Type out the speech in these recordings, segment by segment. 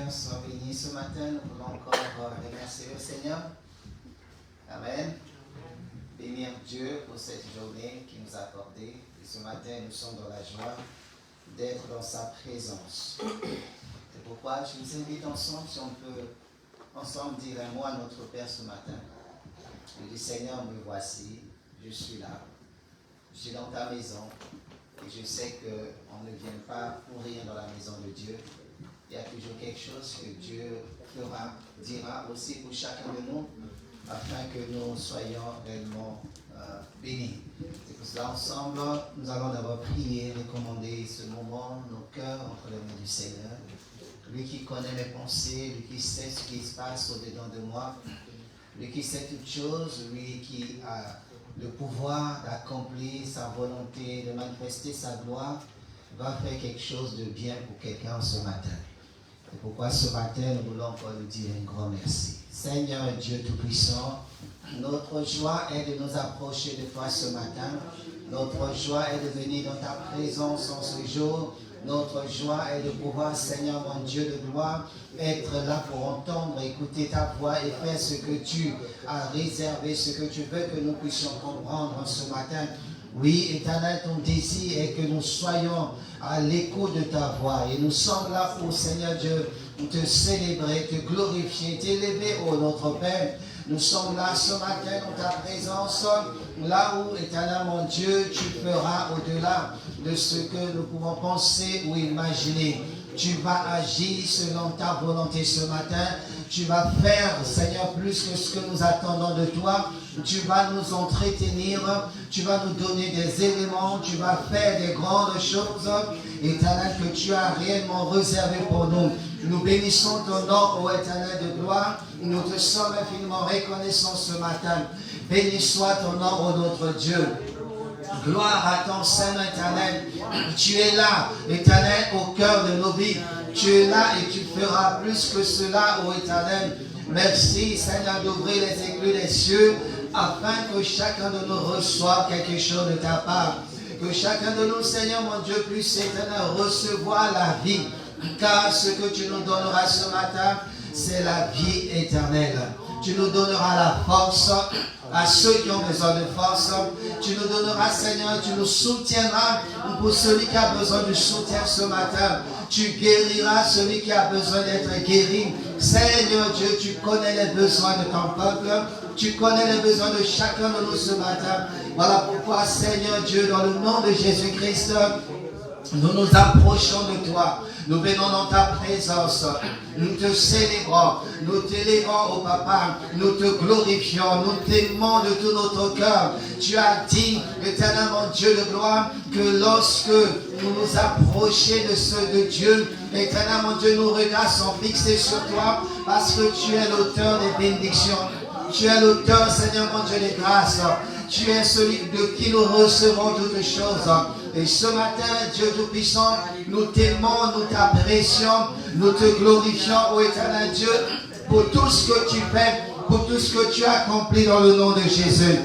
Seigneur soit béni. Ce matin, nous voulons encore remercier le Seigneur. Amen. Bénir Dieu pour cette journée qu'il nous a accordée. Et ce matin, nous sommes dans la joie d'être dans sa présence. C'est pourquoi je vous invite ensemble, si on peut ensemble dire un mot à notre Père ce matin. Je dis, Seigneur, me voici, je suis là. Je suis dans ta maison. Et je sais qu'on ne vient pas pour rien dans la maison de Dieu. Il y a toujours quelque chose que Dieu fera, dira aussi pour chacun de nous, afin que nous soyons réellement bénis. C'est pour cela, ensemble, nous allons d'abord prier, recommander ce moment, nos cœurs entre les mains du Seigneur. Lui qui connaît mes pensées, lui qui sait ce qui se passe au-dedans de moi, lui qui sait toutes choses, lui qui a le pouvoir d'accomplir sa volonté, de manifester sa gloire, va faire quelque chose de bien pour quelqu'un ce matin. C'est pourquoi ce matin, nous voulons encore lui dire un grand merci. Seigneur Dieu Tout-Puissant, notre joie est de nous approcher de toi ce matin. Notre joie est de venir dans ta présence en ce jour. Notre joie est de pouvoir, Seigneur mon Dieu de gloire, être là pour entendre, écouter ta voix et faire ce que tu as réservé, ce que tu veux que nous puissions comprendre ce matin. Oui, Éternel, ton désir est que nous soyons à l'écho de ta voix. Et nous sommes là pour, Seigneur Dieu, te célébrer, te glorifier, t'élever, ô notre Père. Nous sommes là ce matin dans ta présence, là où, Éternel mon Dieu, tu feras au-delà de ce que nous pouvons penser ou imaginer. Tu vas agir selon ta volonté ce matin. Tu vas faire, Seigneur, plus que ce que nous attendons de toi. Tu vas nous entretenir. Tu vas nous donner des éléments. Tu vas faire des grandes choses, Éternel, que tu as réellement réservé pour nous. Nous bénissons ton nom, ô Éternel de gloire. Nous te sommes infiniment reconnaissants ce matin. Béni soit ton nom, ô notre Dieu. Gloire à ton Seigneur éternel. Tu es là, éternel, au cœur de nos vies. Tu es là et tu feras plus que cela, ô éternel. Merci, Seigneur, d'ouvrir les écluses des cieux afin que chacun de nous reçoive quelque chose de ta part. Que chacun de nous, Seigneur, mon Dieu, puisse, éternel, recevoir la vie. Car ce que tu nous donneras ce matin, c'est la vie éternelle. Tu nous donneras la force à ceux qui ont besoin de force. Tu nous donneras, Seigneur, tu nous soutiendras pour celui qui a besoin de soutien ce matin. Tu guériras celui qui a besoin d'être guéri. Seigneur Dieu, tu connais les besoins de ton peuple. Tu connais les besoins de chacun de nous ce matin. Voilà pourquoi, Seigneur Dieu, dans le nom de Jésus-Christ, nous nous approchons de toi. Nous venons dans ta présence. Nous te célébrons. Nous t'élevons au Papa. Nous te glorifions. Nous t'aimons de tout notre cœur. Tu as dit, éternellement Dieu de gloire, que lorsque nous nous approchons de ceux de Dieu, éternellement Dieu, nos regards sont fixés sur toi parce que tu es l'auteur des bénédictions. Tu es l'auteur, Seigneur mon Dieu, des grâces. Tu es celui de qui nous recevons toutes choses. Et ce matin, Dieu Tout-Puissant, nous t'aimons, nous t'apprécions, nous te glorifions, ô éternel Dieu, pour tout ce que tu fais, pour tout ce que tu as accompli dans le nom de Jésus.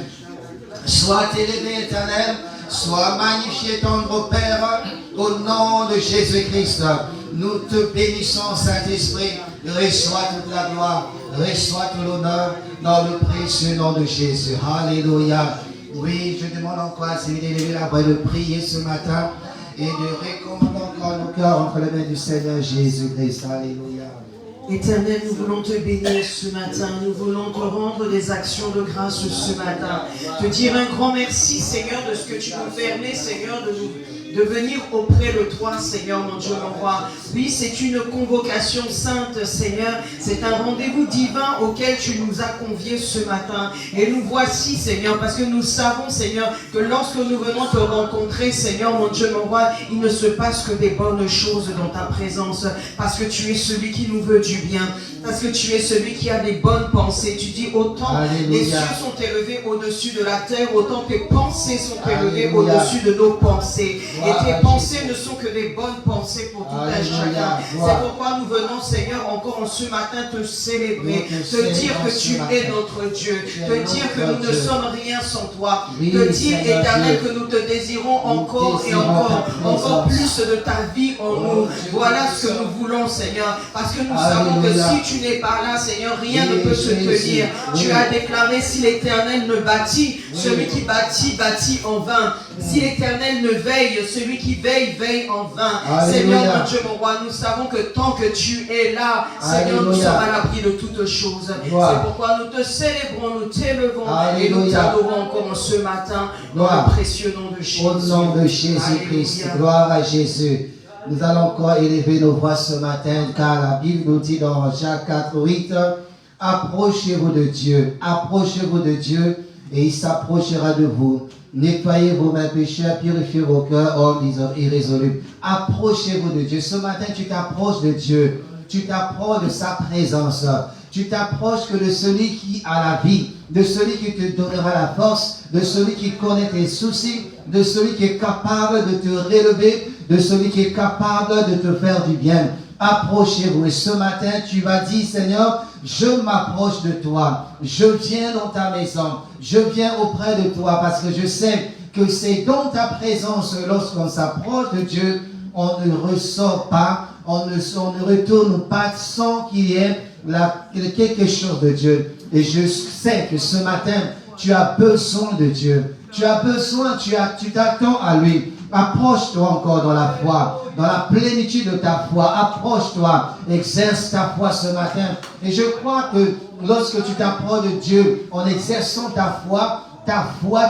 Sois élevé, éternel, sois magnifié, tendre Père, au nom de Jésus-Christ. Nous te bénissons, Saint-Esprit. Reçois toute la gloire, reçois tout l'honneur dans le précieux nom de Jésus. Alléluia. Oui, je demande encore à celui d'élever la voix, de prier ce matin et de recommander encore nos cœurs entre les mains du Seigneur Jésus-Christ. Alléluia. Éternel, nous voulons te bénir ce matin. Nous voulons te rendre des actions de grâce ce matin. Te dire un grand merci, Seigneur, de ce que tu nous permets, Seigneur, de venir auprès de toi, Seigneur, mon Dieu, mon roi. Oui, c'est une convocation sainte, Seigneur. C'est un rendez-vous divin auquel tu nous as conviés ce matin. Et nous voici, Seigneur, parce que nous savons, Seigneur, que lorsque nous venons te rencontrer, Seigneur, mon Dieu, mon roi, il ne se passe que des bonnes choses dans ta présence. Parce que tu es celui qui nous veut du bien. Parce que tu es celui qui a des bonnes pensées. Tu dis autant les cieux sont élevés au-dessus de la terre, autant tes pensées sont élevées au-dessus de nos pensées. Et tes pensées ne sont que des bonnes pensées pour tout un chacun. C'est pourquoi nous venons, Seigneur, encore ce matin te célébrer, te dire que tu es notre Dieu, te dire que nous ne sommes rien sans toi, te dire, Éternel, que nous te désirons encore et encore plus de ta vie en nous. Voilà ce que nous voulons, Seigneur, parce que nous savons que si tu n'es pas là, Seigneur, rien ne peut se tenir. Tu as déclaré, si l'Éternel ne bâtit, celui qui bâtit, bâtit en vain. Si l'Éternel ne veille, celui qui veille, veille en vain. Seigneur, mon Dieu, mon roi, nous savons que tant que tu es là, Seigneur, nous sommes à l'abri de toutes choses. C'est pourquoi nous te célébrons, nous t'élevons et nous t'adorons encore ce matin dans le précieux nom de Jésus. Au nom de Jésus-Christ, gloire à Jésus. Nous allons encore élever nos voix ce matin, car la Bible nous dit dans Jacques 4:8, approchez-vous de Dieu, et il s'approchera de vous. Nettoyez vos mains pécheurs, purifiez vos cœurs, hommes irrésolus. Approchez-vous de Dieu. Ce matin, tu t'approches de Dieu. Tu t'approches de sa présence. Tu t'approches que de celui qui a la vie, de celui qui te donnera la force, de celui qui connaît tes soucis, de celui qui est capable de te relever, de celui qui est capable de te faire du bien. Approchez-vous. Et ce matin, tu vas dire, Seigneur, je m'approche de toi. Je viens dans ta maison. Je viens auprès de toi parce que je sais que c'est dans ta présence, lorsqu'on s'approche de Dieu, on ne ressort pas, on ne retourne pas sans qu'il y ait quelque chose de Dieu. Et je sais que ce matin, tu as besoin de Dieu. Tu as besoin, tu t'attends à lui. Approche-toi encore dans la foi, dans la plénitude de ta foi. Approche-toi, exerce ta foi ce matin. Et je crois que lorsque tu t'approches de Dieu en exerçant ta foi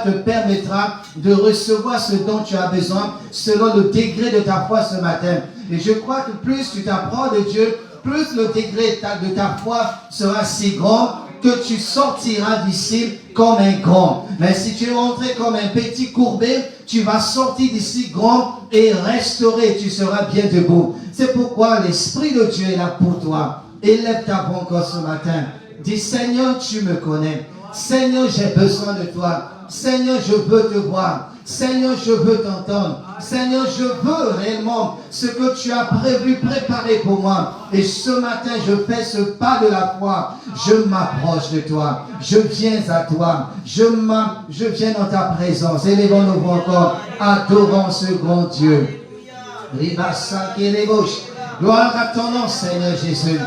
te permettra de recevoir ce dont tu as besoin selon le degré de ta foi ce matin. Et je crois que plus tu t'approches de Dieu, plus le degré de ta foi sera si grand que tu sortiras d'ici comme un grand. Mais si tu es rentré comme un petit courbé, tu vas sortir d'ici grand et restauré, tu seras bien debout. C'est pourquoi l'Esprit de Dieu est là pour toi. Élève ta voix encore ce matin. Dis, Seigneur, tu me connais. Seigneur, j'ai besoin de toi. Seigneur, je veux te voir. Seigneur, je veux t'entendre. Seigneur, je veux réellement ce que tu as prévu, préparé pour moi. Et ce matin, je fais ce pas de la foi. Je m'approche de toi. Je viens à toi. Je viens dans ta présence. Élevons-nous encore. Adorons ce grand Dieu. Gloire à ton nom, Seigneur Jésus.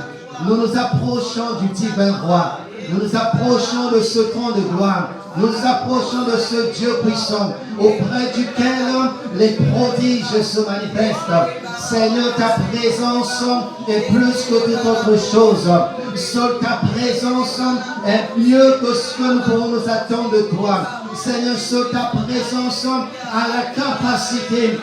Nous nous approchons du divin roi. Nous nous approchons de ce trône de gloire. Nous nous approchons de ce Dieu puissant auprès duquel les prodiges se manifestent. Seigneur, ta présence est plus que toute autre chose. Seule ta présence est mieux que ce que nous pouvons nous attendre de toi. Seigneur, seule ta présence a la capacité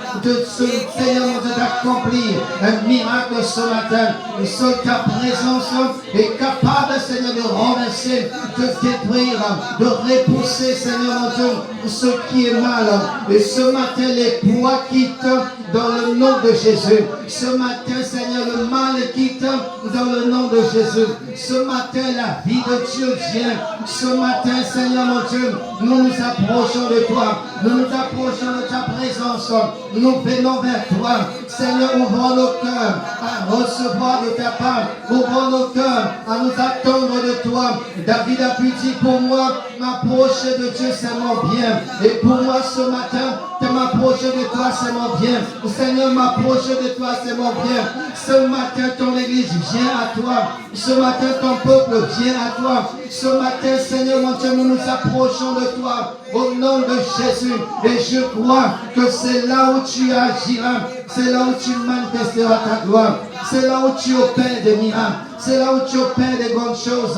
d'accomplir un miracle ce matin. Seule ta présence est capable, Seigneur, de renverser, de détruire, de repousser, Seigneur mon Dieu, ce qui est mal. Et ce matin, les poids quittent dans le nom de Jésus. Ce matin, Seigneur, le mal quitte dans le nom de Jésus. Ce matin, la vie de Dieu vient. Ce matin, Seigneur mon Dieu, nous nous approchons de toi. Nous nous approchons de ta présence. Nous venons vers toi. Seigneur, ouvrons nos cœurs à recevoir de ta part. Ouvrons nos cœurs à nous attendre de toi. David a pu dire, pour moi, m'approcher de Dieu, c'est mon bien. Et pour moi, ce matin, m'approcher de toi, c'est mon bien. Seigneur, m'approcher de toi, c'est mon bien. Ce matin, ton église vient à toi. Ce matin, ton peuple vient à toi. Ce matin, Seigneur, mon Dieu, nous nous approchons de toi au nom de Jésus. Et je crois que c'est là où tu agiras. C'est là où tu manifesteras ta gloire. C'est là où tu opères des miracles. C'est là où tu opères des grandes choses.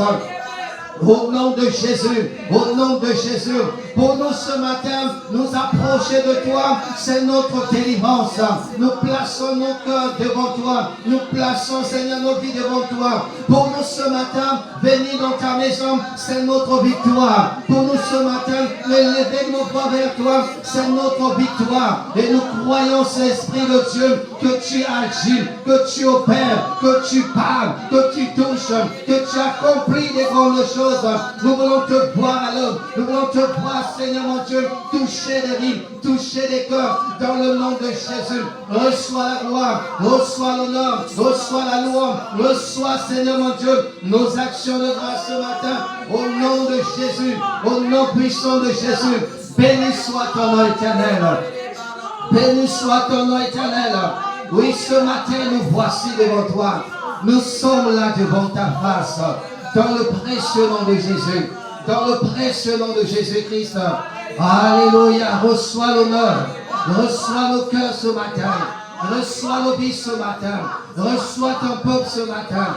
Au nom de Jésus, au nom de Jésus, pour nous ce matin, nous approcher de toi, c'est notre délivrance. Nous plaçons nos cœurs devant toi, nous plaçons, Seigneur, nos vies devant toi. Pour nous ce matin, venir dans ta maison, c'est notre victoire. Pour nous ce matin, lever nos voix vers toi, c'est notre victoire. Et nous croyons, Esprit de Dieu, que tu agis, que tu opères, que tu parles, que tu touches, que tu accomplis des grandes choses. Nous voulons te voir à l'œuvre. Nous voulons voulons te voir, Seigneur mon Dieu, toucher les vies, toucher les cœurs, dans le nom de Jésus. Reçois la gloire, reçois l'honneur, reçois la louange, reçois, Seigneur mon Dieu, nos actions de grâce ce matin, au nom de Jésus, au nom puissant de Jésus. Béni soit ton nom éternel. Béni soit ton nom éternel. Oui, ce matin, nous voici devant toi. Nous sommes là devant ta face, dans le précieux nom de Jésus, dans le précieux nom de Jésus-Christ. Alléluia, reçois l'honneur, reçois nos cœurs ce matin, reçois nos vies ce matin, reçois ton peuple ce matin.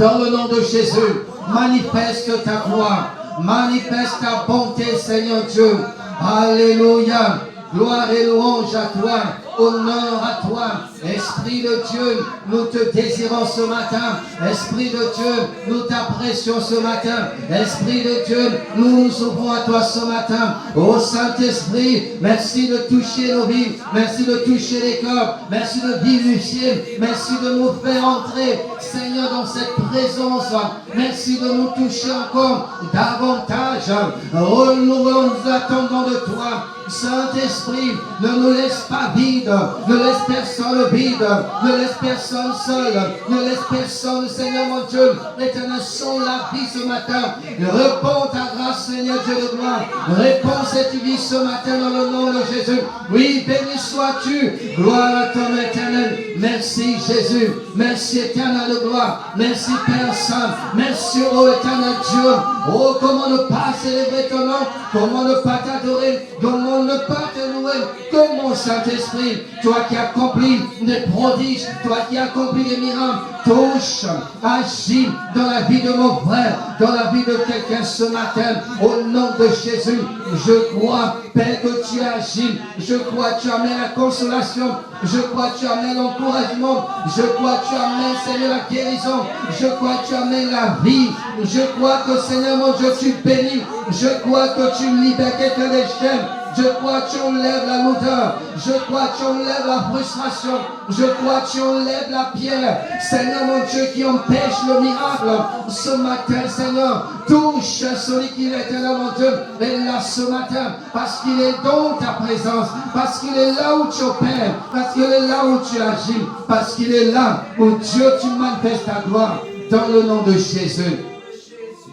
Dans le nom de Jésus, manifeste ta gloire, manifeste ta bonté, Seigneur Dieu. Alléluia, gloire et louange à toi. Honneur à toi, Esprit de Dieu, nous te désirons ce matin. Esprit de Dieu, nous t'apprécions ce matin. Esprit de Dieu, nous nous ouvrons à toi ce matin. Ô Saint-Esprit, merci de toucher nos vies, merci de toucher les cœurs, merci de vivifier, merci de nous faire entrer, Seigneur, dans cette présence. Merci de nous toucher encore davantage. Oh, nous attendons de toi. Saint-Esprit, ne nous laisse pas vide, ne laisse personne vide, ne laisse personne seul, ne laisse personne, Seigneur mon Dieu, l'Éternel, sans la vie ce matin. Réponds ta grâce, Seigneur Dieu de gloire, réponds cette vie ce matin dans le nom de Jésus. Oui, béni sois-tu, gloire à ton Éternel. Merci Jésus, merci Éternel de gloire, merci Père Saint, merci ô Éternel Dieu. Oh, comment ne pas célébrer ton nom, comment ne pas t'adorer, comment ne pas te louer, comme mon Saint-Esprit, toi qui accomplis des prodiges, toi qui accomplis des miracles, touche, agis dans la vie de mon frère, dans la vie de quelqu'un ce matin, au nom de Jésus. Je crois, Père, que tu agis, je crois que tu amènes la consolation, je crois que tu amènes l'encouragement, je crois que tu amènes, Seigneur, la guérison, je crois que tu amènes la vie, je crois que, Seigneur mon Dieu, tu bénis, je crois que tu libères quelqu'un des chaînes. Je crois que tu enlèves la lourdeur. Je crois que tu enlèves la frustration. Je crois que tu enlèves la pierre. Seigneur mon Dieu, qui empêche le miracle. Ce matin, Seigneur, touche celui qui est éternel, mon Dieu. Et là, ce matin, parce qu'il est dans ta présence, parce qu'il est là où tu opères, parce qu'il est là où tu agis, parce qu'il est là où Dieu, tu manifestes ta gloire. Dans le nom de Jésus.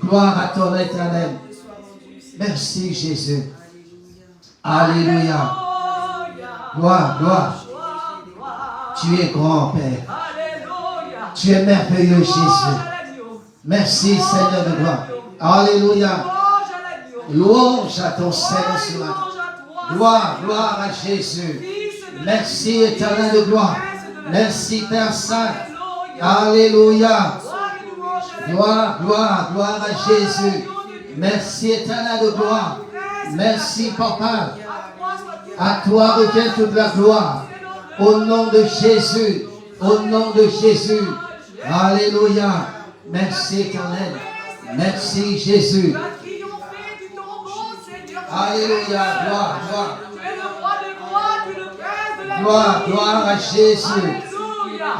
Gloire à ton éternel. Merci, Jésus. Alléluia. Gloire, gloire. Tu es grand, Père. Tu es merveilleux, Jésus. Merci, Seigneur de gloire. Alléluia. Louange à ton Seigneur ce matin. Gloire, gloire à Jésus. Merci, éternel de gloire. Merci, Père Saint. Alléluia. Gloire, gloire, gloire à Jésus. Merci, éternel de gloire. Merci, Papa. À toi revient toute la gloire. Au nom de Jésus. Au nom de Jésus. Alléluia. Merci, éternel. Merci, Jésus. Alléluia. Gloire, gloire. Gloire, gloire à Jésus.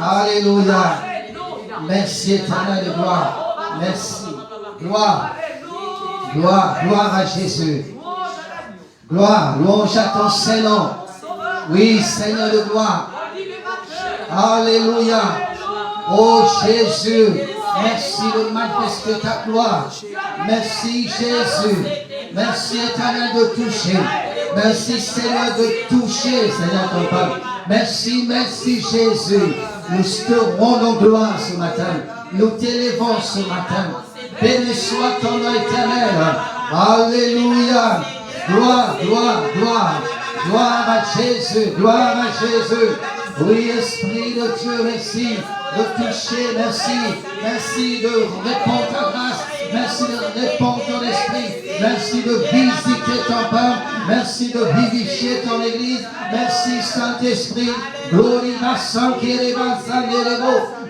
Alléluia. Merci, éternel de gloire. Merci. Gloire. Gloire, gloire à Jésus. Gloire, louange à ton Saint-Nom. Oui, Seigneur de gloire. Alléluia. Oh Jésus, merci de manifester ta gloire. Merci Jésus. Merci éternel de toucher. Merci Seigneur de toucher, Seigneur ton Père. Merci, merci Jésus. Nous te rendons gloire ce matin. Nous t'élevons ce matin. Béni soit ton nom éternel. Alléluia. Gloire, gloire, gloire. Gloire à Jésus. Gloire à Jésus. Oui, Esprit de Dieu, merci de toucher, merci. Merci de répondre ta grâce. Merci de répondre ton esprit. Merci de visiter ton peuple. Merci de vivifier ton église. Merci Saint-Esprit.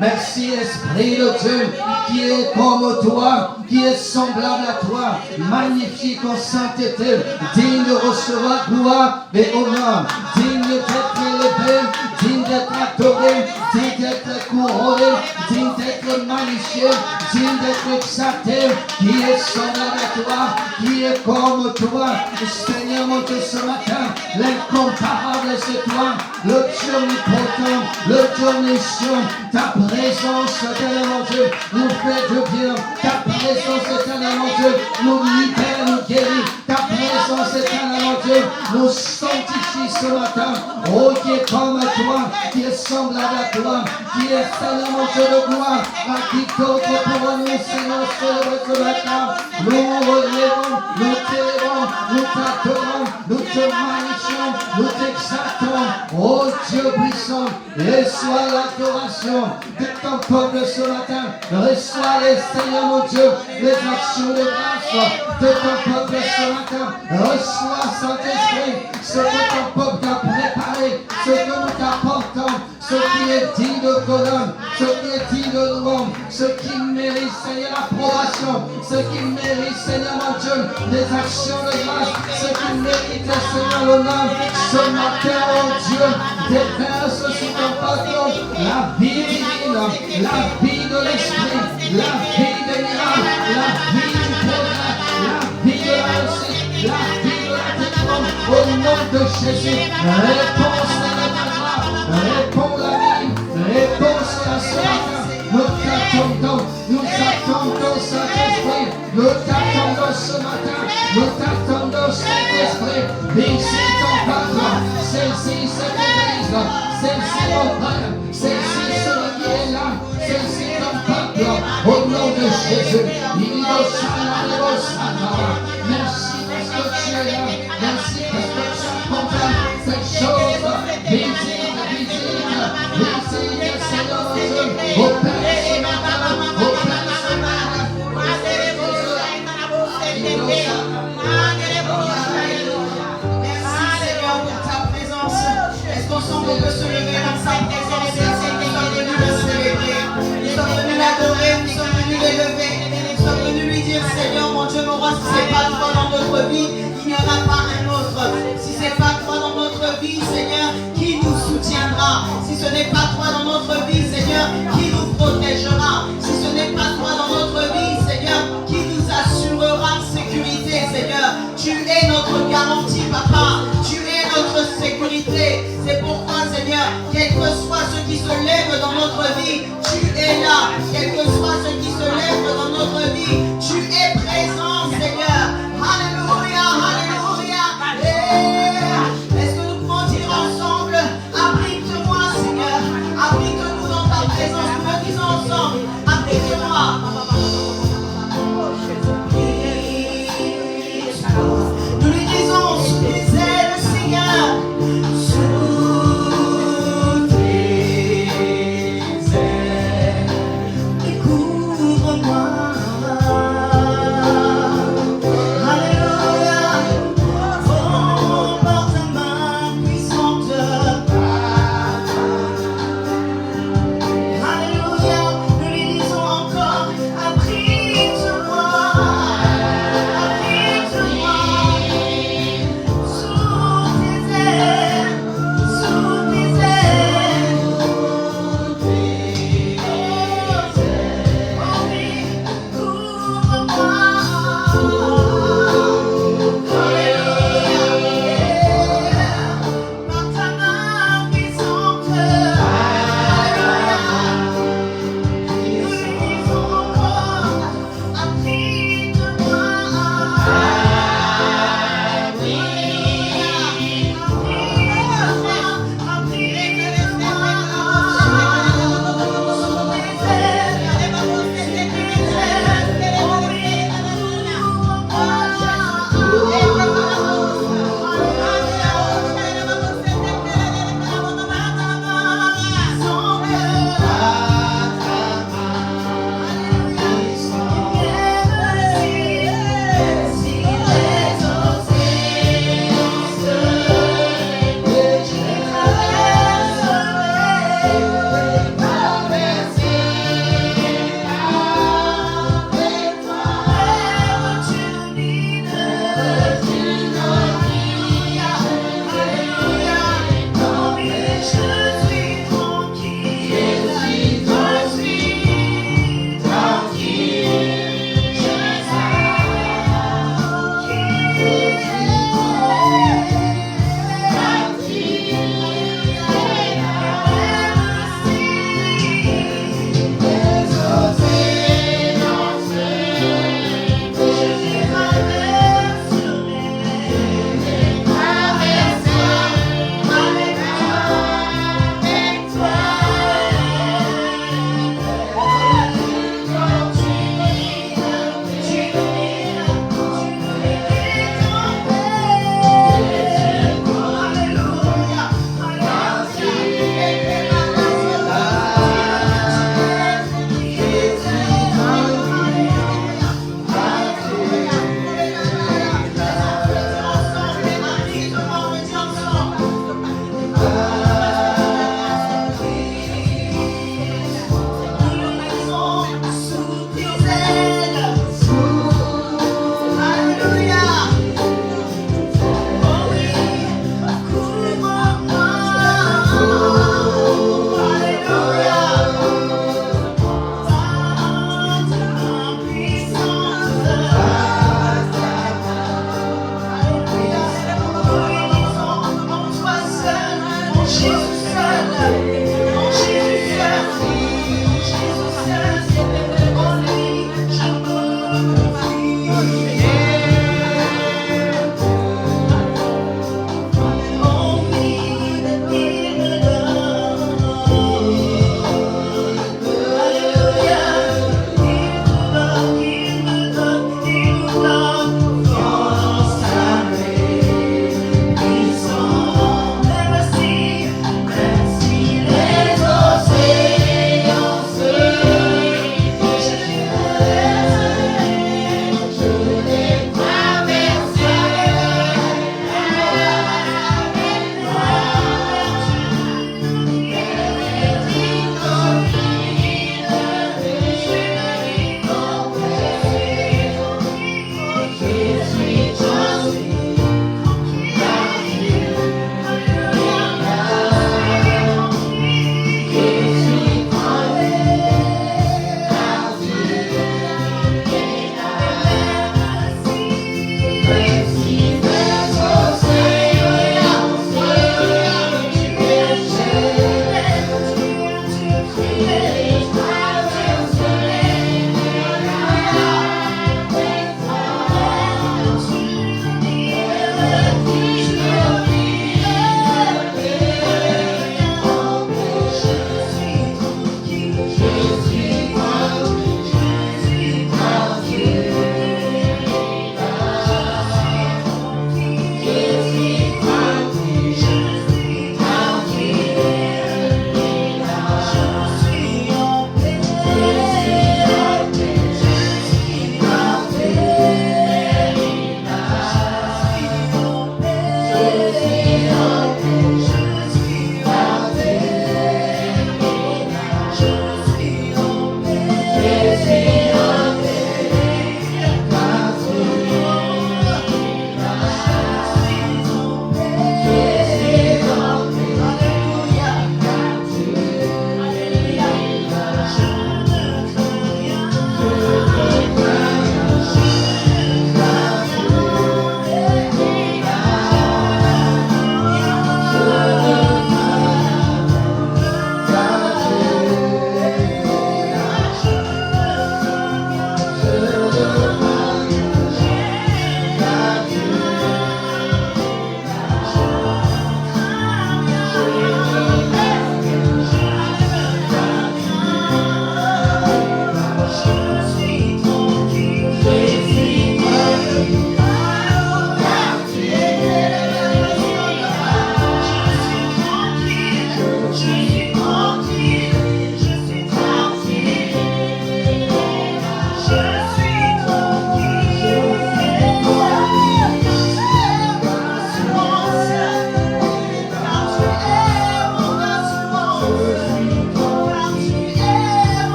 Merci Esprit de Dieu qui est comme toi, qui est semblable à toi, magnifique en sainteté, digne de recevoir gloire et honneur, digne d'être élevé, digne d'être adoré, digne d'être couronné, digne d'être d'être magnifié, digne d'être exalté, qui est semblable à toi, qui est comme toi. Seigneur mon Dieu, ce matin, l'incomparable c'est toi, le Dieu omnipotent, le Dieu omniscient. Ta présence, éternel mon Dieu, nous fait du bien. Ta présence, éternel mon Dieu, nous libère, nous guérit. Ta présence, éternel mon Dieu, nous sanctifie ce matin. Oh, qui est comme toi, qui est semblable à toi, qui est Seigneur mon Dieu de gloire, à qui d'autre pour nous, Seigneur, ce matin. Nous relèvons, nous t'élevons, nous t'adorons, nous te magnifions, nous t'exaltons. Oh Dieu puissant, reçois l'adoration de ton peuple ce matin. Reçois les Seigneur mon Dieu, les actions de grâce de ton peuple ce matin. Reçois Saint-Esprit, ce que ton peuple t'a préparé, ce que nous t'apportons, ce qui est digne de colonne, ce qui est digne de louange, ce qui mérite, Seigneur, l'approbation, ce qui mérite, Seigneur mon Dieu, des actions de grâce, ce qui mérite, Seigneur, l'honneur. Ce matin, oh Dieu, déverse sur ton peuple la vie divine, la vie de l'esprit, la vie des miracles, la vie du progrès, la vie de la réussite, la vie de la victoire. Au nom de Jésus, réponds, Seigneur, ta gloire, réponds la vie, réponds à ce matin. Nous t'attendons, Saint-Esprit, nous t'attendons ce matin, nous t'attendons, Saint-Esprit. Visite ton peuple, saisis cette église, saisis mon frère, saisis celui qui est là, saisis ton peuple, au nom de Jésus. Merci parce que tu es là, merci parce que tu accompagnes cette chose. Visite, Seigneur mon Dieu, opère ce matin, opère ce matin. Merci Seigneur pour ta présence. Est-ce qu'ensemble on peut se lever dans sa présence? Nous sommes venus le célébrer, nous sommes venus l'adorer, nous sommes venus l'élever, nous sommes venus lui dire Seigneur mon Dieu, mon roi, si ce n'est pas toi dans notre vie, il n'y aura pas un autre. Si ce n'est pas toi dans notre vie, Seigneur, qui nous soutiendra? Si ce n'est pas toi dans notre vie, Seigneur, qui nous protégera? Si ce n'est pas toi dans notre vie, Seigneur, qui nous assurera sécurité, Seigneur? Tu es notre garantie, Papa. Tu es notre sécurité. C'est pourquoi, Seigneur, quel que soit ce qui se lève dans notre vie, tu es là. Quel que soit ce qui se lève dans notre vie, tu es présent, Seigneur. Alléluia, alléluia. Est-ce que nous pouvons dire ensemble, abrite-moi, Seigneur. Abrite-nous dans ta présence. Nous le disons ensemble. Abrite-moi. Nous lui disons, sous tes ailes, Seigneur, sous tes ailes, et couvre-moi. Alléluia, porte ta main puissante. Alléluia, nous lui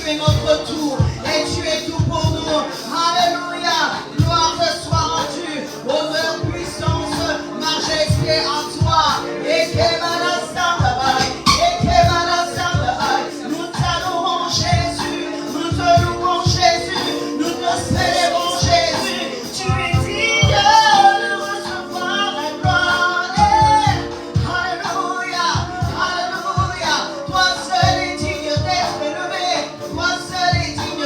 tu es notre tout et tu es tout pour nous. Alléluia. Gloire te soit rendue. Honneur, puissance, majesté à toi. Et que nous t'adorons Jésus, nous te louons Jésus, nous te célébrons Jésus. Tu es digne de recevoir la gloire. Alléluia, alléluia. Toi seul es digne d'être élevé, toi seul es digne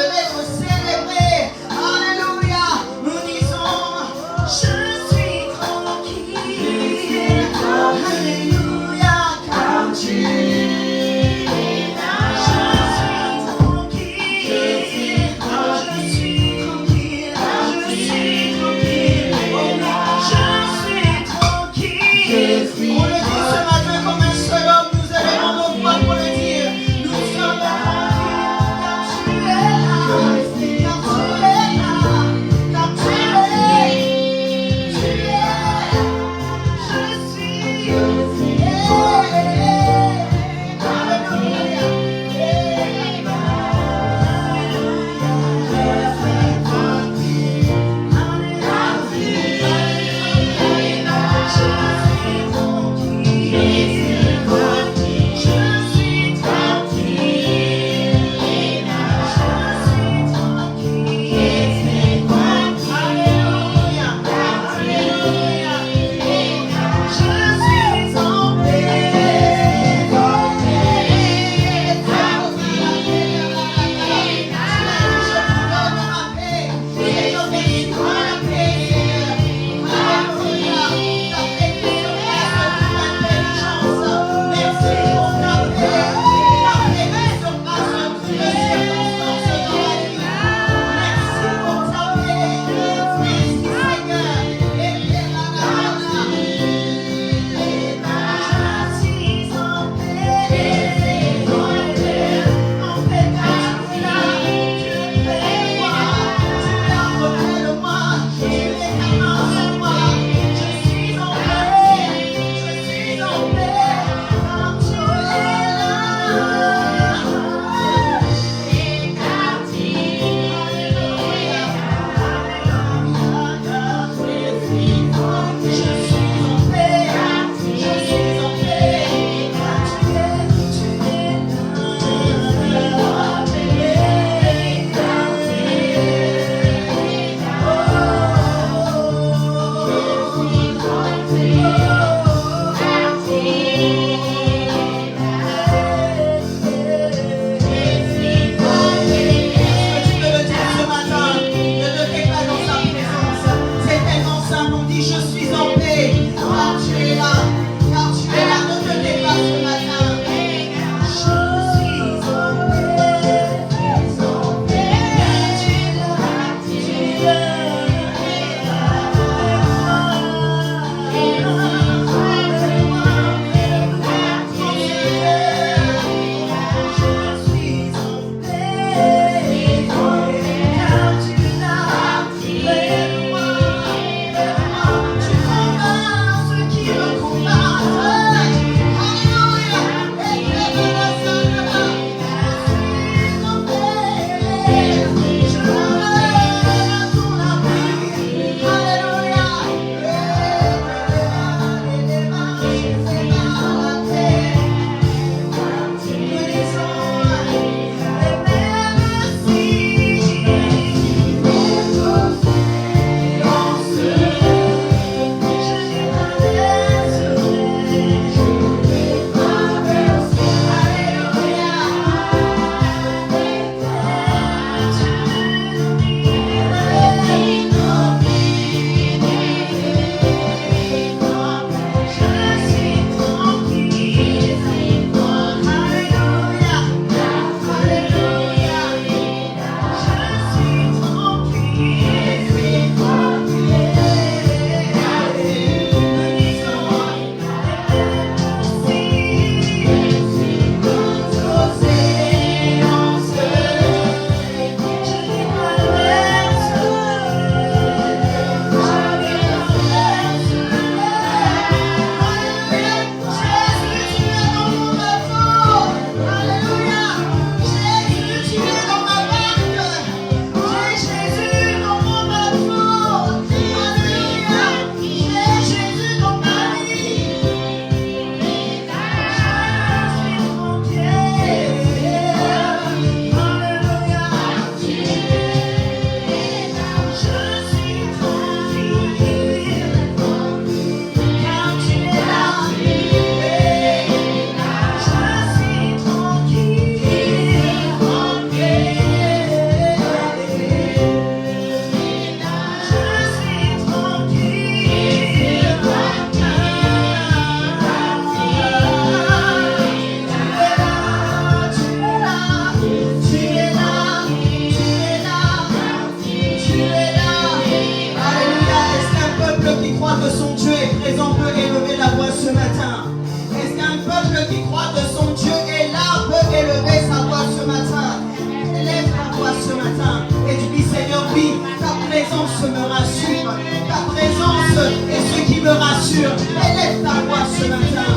présence me rassure. Ta présence est ce qui me rassure. Élève ta voix ce matin.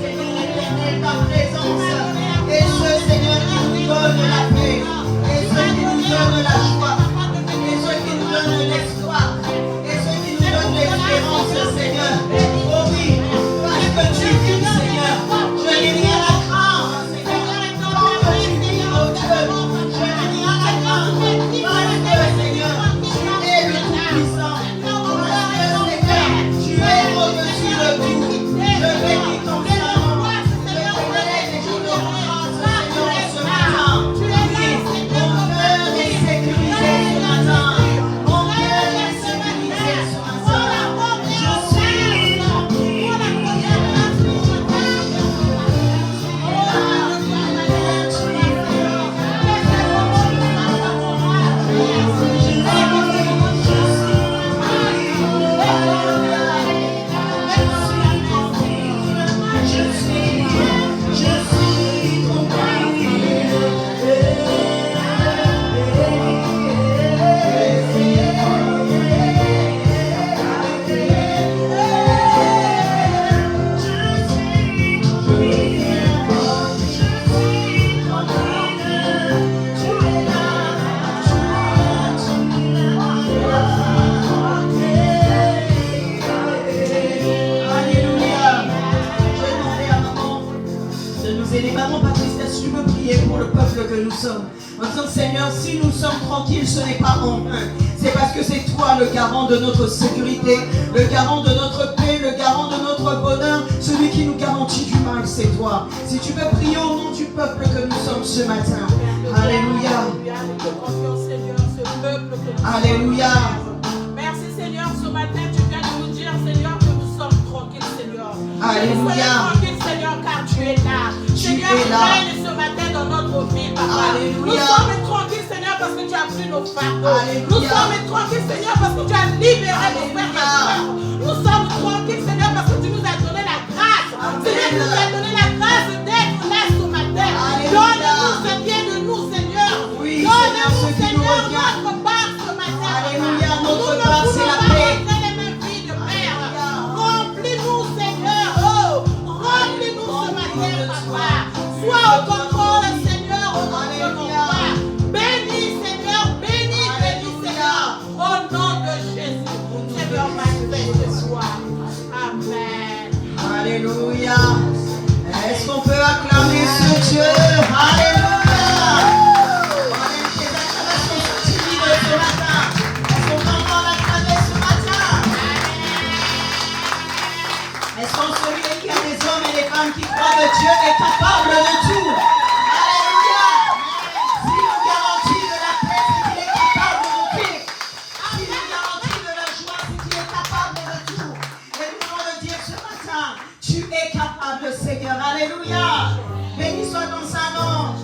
Seigneur éternel, ta présence est ce Seigneur qui nous donne la paix, et ce qui nous donne la joie, et ce qui nous donne l'espoir, et ce qui nous donne l'espérance, Seigneur. Oh oui, parce que tu vis, Seigneur. Je n'ai rien à craindre, Seigneur. Parce que tu vis, oh Dieu. Je n'ai rien à craindre. Parce que, Seigneur, tu es le Tout-Puissant. Parce que, Seigneur, tu es au-dessus de tout. Je bénis ton nom. Ce n'est pas en vain, c'est parce que c'est toi le garant de notre sécurité, le garant de notre paix, le garant de notre bonheur, celui qui nous garantit du mal, c'est toi. Si tu veux prier au nom du peuple que nous sommes ce matin. Alléluia. Alléluia. Merci Seigneur, ce matin tu viens de nous dire Seigneur que nous sommes tranquilles Seigneur. Alléluia. Nous sommes tranquilles Seigneur car tu es là. Seigneur, règne ce matin dans notre vie, Papa. Nous sommes tranquilles Seigneur parce que tu as pris nos fardeaux. Nous sommes tranquilles Seigneur parce que tu as libéré nos frères et sœurs. Nous sommes tranquilles Seigneur parce que tu nous as donné la grâce. Seigneur, tu nous as donné la grâce d'être là ce matin. Donne-nous ce qui est de nous Seigneur. Donne-nous Seigneur notre part ce matin. Alléluia, notre part c'est la paix. Remplis-nous Seigneur. Oh, remplis-nous ce matin Papa. Sois au contrôle Seigneur, au nom de ton Papa. Bénis Seigneur, bénis Seigneur. Au nom de Jésus. Seigneur, manifeste-toi. Amen. Alléluia. Est-ce qu'on peut acclamer ce Dieu? Alléluia. On aime tes acclamations subtiles ce matin. Est-ce qu'on peut encore l'acclamer ce matin? Est-ce qu'on se dit qu'il y a des hommes et des femmes qui croient que Dieu est capable de tout? Alléluia. S'il nous garantit de la paix, c'est qu'il est capable de tout. S'il nous garantit de la joie, c'est qu'il est capable de tout. Et nous voulons le dire ce matin. Tu es capable, Seigneur. Alléluia. Béni soit ton Saint nom.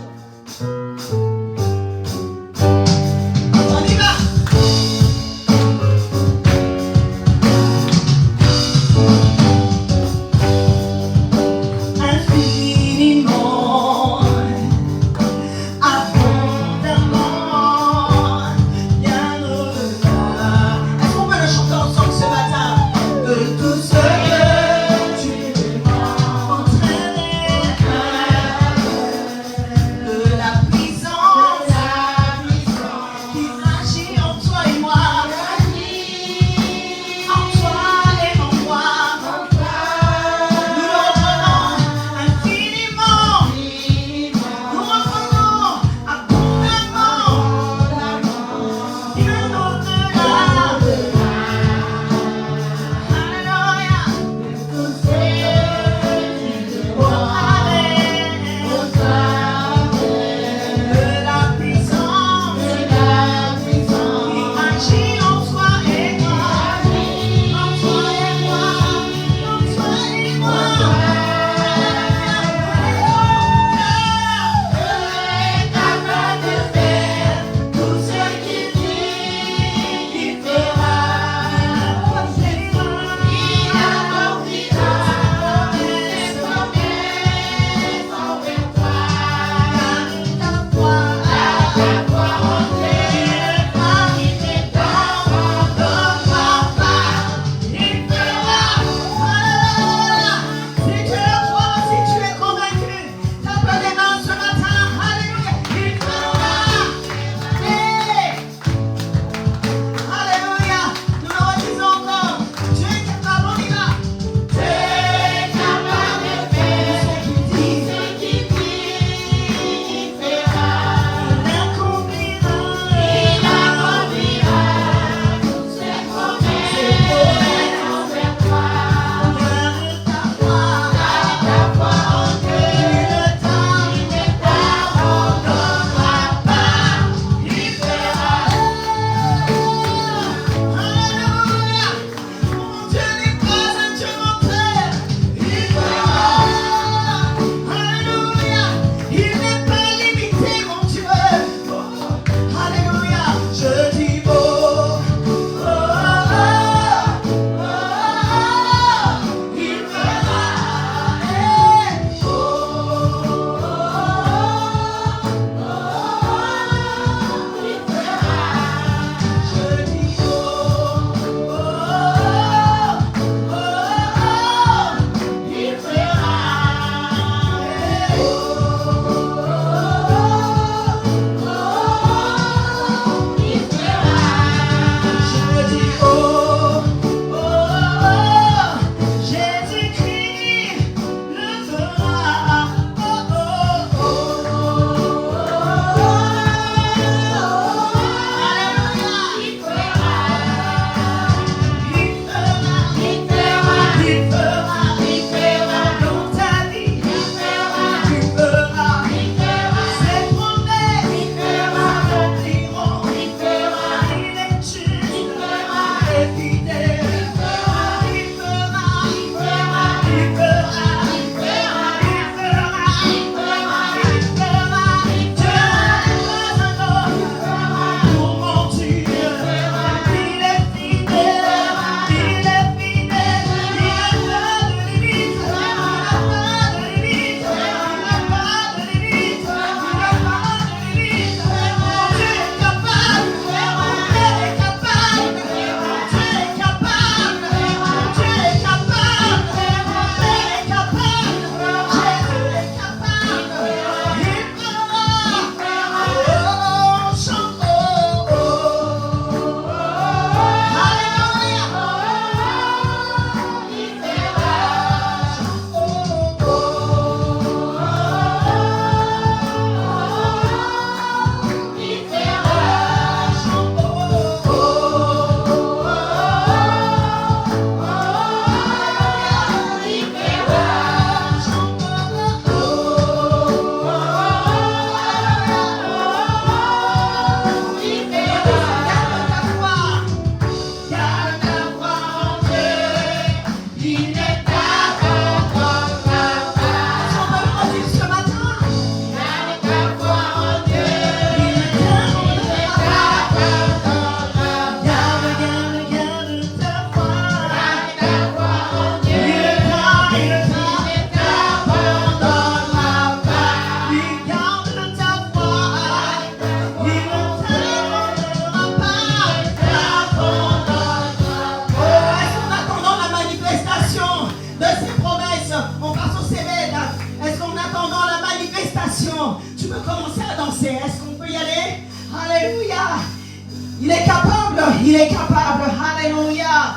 Il est capable, il est capable. Alléluia.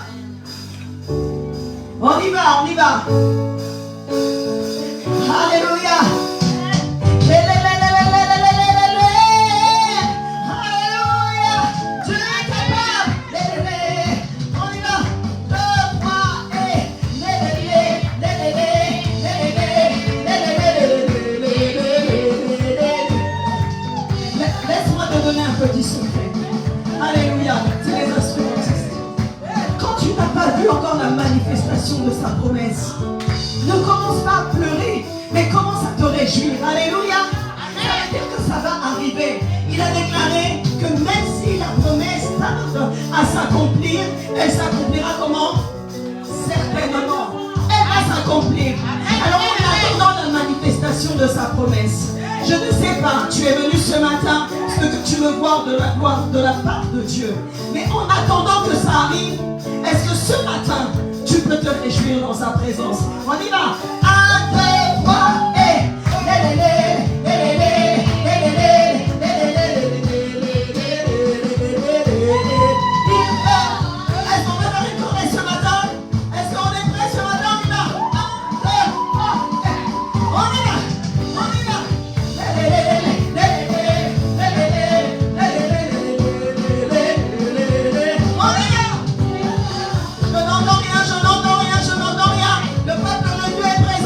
On y va, on y va. Alléluia. Alléluia. Dieu est capable. On y va. 2, 3 et laisse-moi te donner un petit secret. Alléluia. C'est les instrumentistes. Quand tu n'as pas vu encore la manifestation de sa promesse, ne commence pas à pleurer, mais commence à te réjouir. Alléluia. Ça veut dire que ça va arriver. Il a déclaré que même si la promesse tarde à s'accomplir, elle s'accomplira comment? Certainement. Elle va s'accomplir. Alors en attendant la manifestation de sa promesse, je ne sais pas, tu es venu ce matin, ce que tu veux voir de la part de Dieu. Mais en attendant que ça arrive, est-ce que ce matin, tu peux te réjouir dans sa présence? On y va. 1, 2, 3 et est-ce qu'on veut faire une tournée ce matin? Est-ce qu'on est prêt ce matin? On y va. 1, 2, 3 et on y va. On y va. On y va. Je n'entends rien, je n'entends rien, je n'entends rien. Le peuple de Dieu est présent.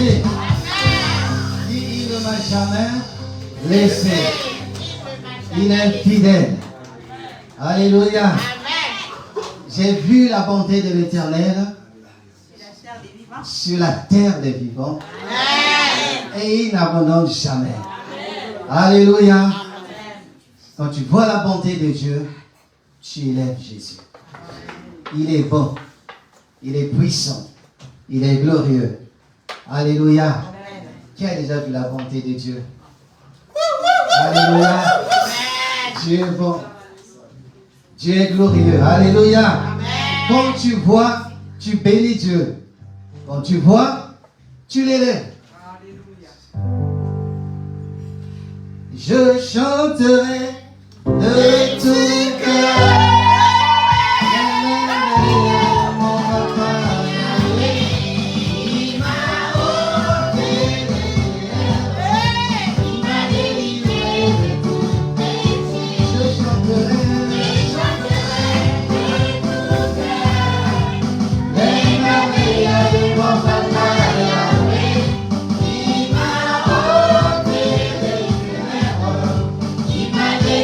abandonné. Il ne m'a jamais laissé. Il est fidèle. Alléluia. J'ai vu la bonté de l'Éternel sur la terre des vivants. Et il n'abandonne jamais. Alléluia. Quand tu vois la bonté de Dieu, tu élèves Jésus. Il est bon. Il est puissant. Il est glorieux. Alléluia. Qui a déjà vu la bonté de Dieu? Alléluia. Dieu est bon. Dieu est glorieux. Alléluia. Quand tu vois, tu bénis Dieu. Quand tu vois, tu l'élèves. Je chanterai de tout cœur. Mon papa, il m'a ôté il m'a délivré de tous mes péchés. Je chanterai de tout cœur les merveilles de mon papa Yahweh. Il m'a ôté les ténèbres, il m'a délivré.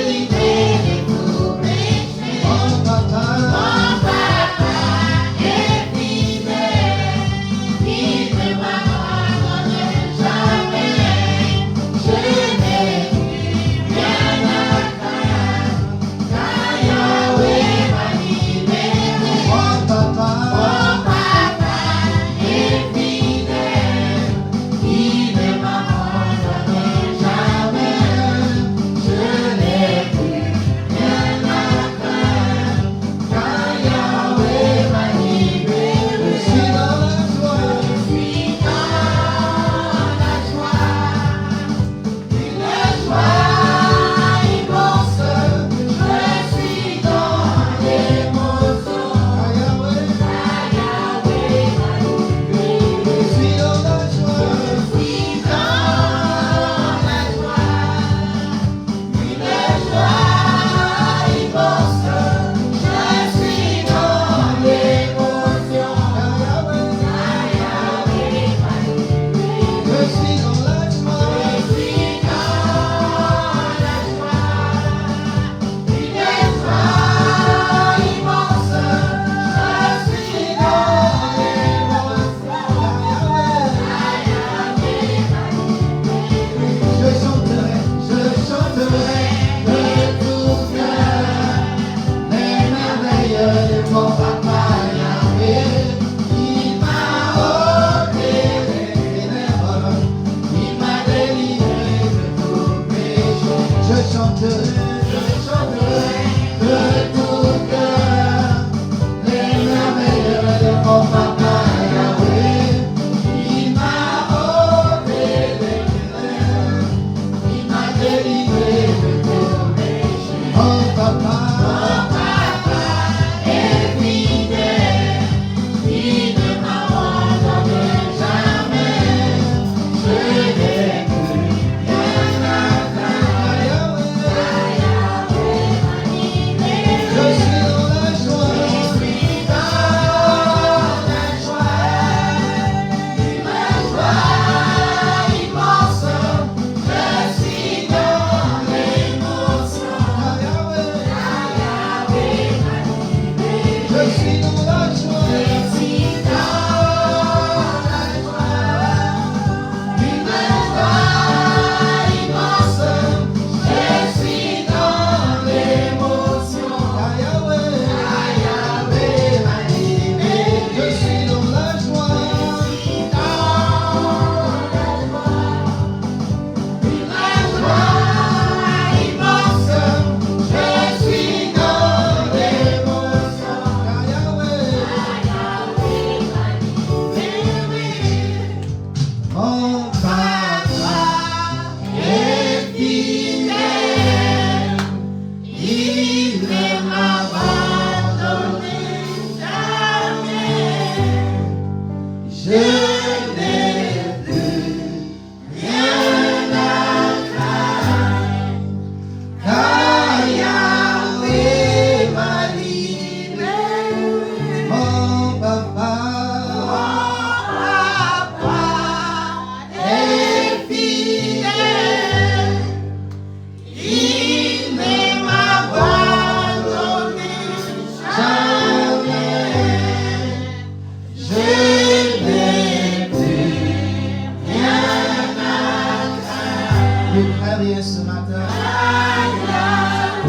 lui très bien ce matin.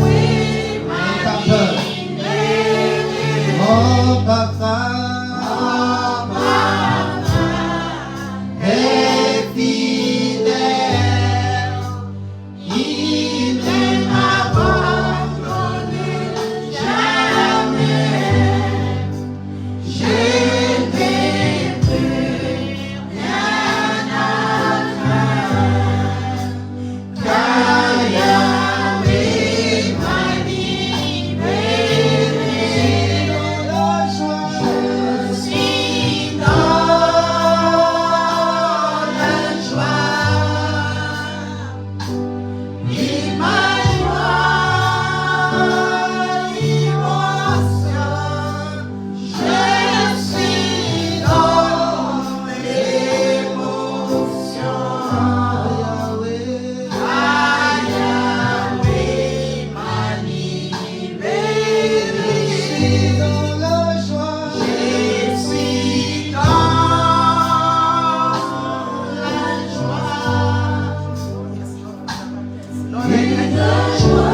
Et ta peur. Mon papa est fidèle. Il ne m'abandonne jamais. Je n'ai plus rien à craindre, car Yahweh m'a libéré. Je suis dans la joie, et ma joie, l'émotion. Je suis dans l'émotion. Yahweh m'a libéré. Je suis dans la joie. Je suis dans la joie. Et la joie,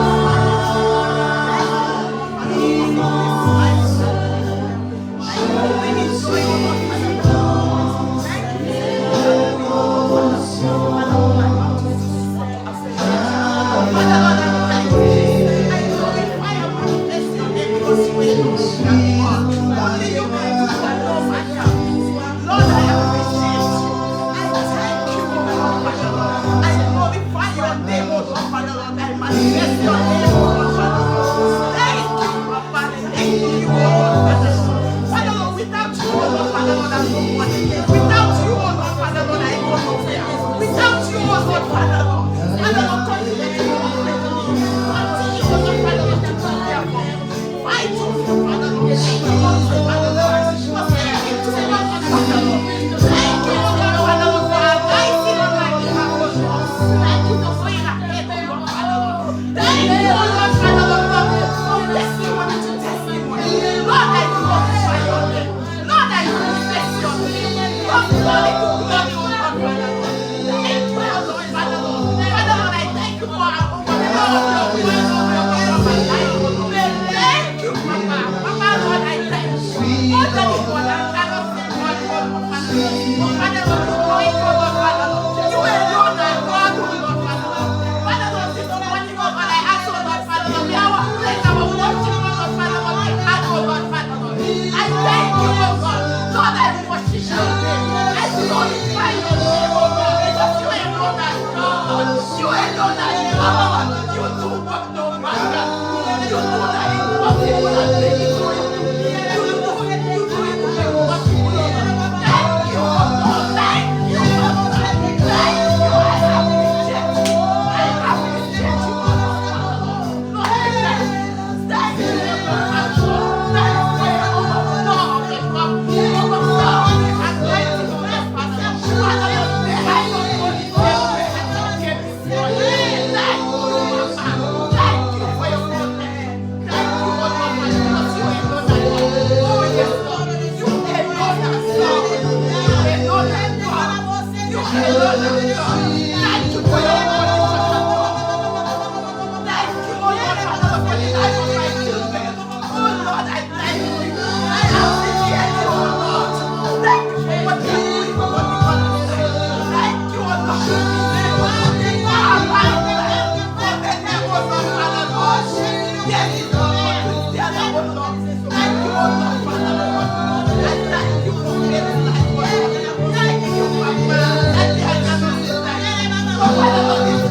Thank you.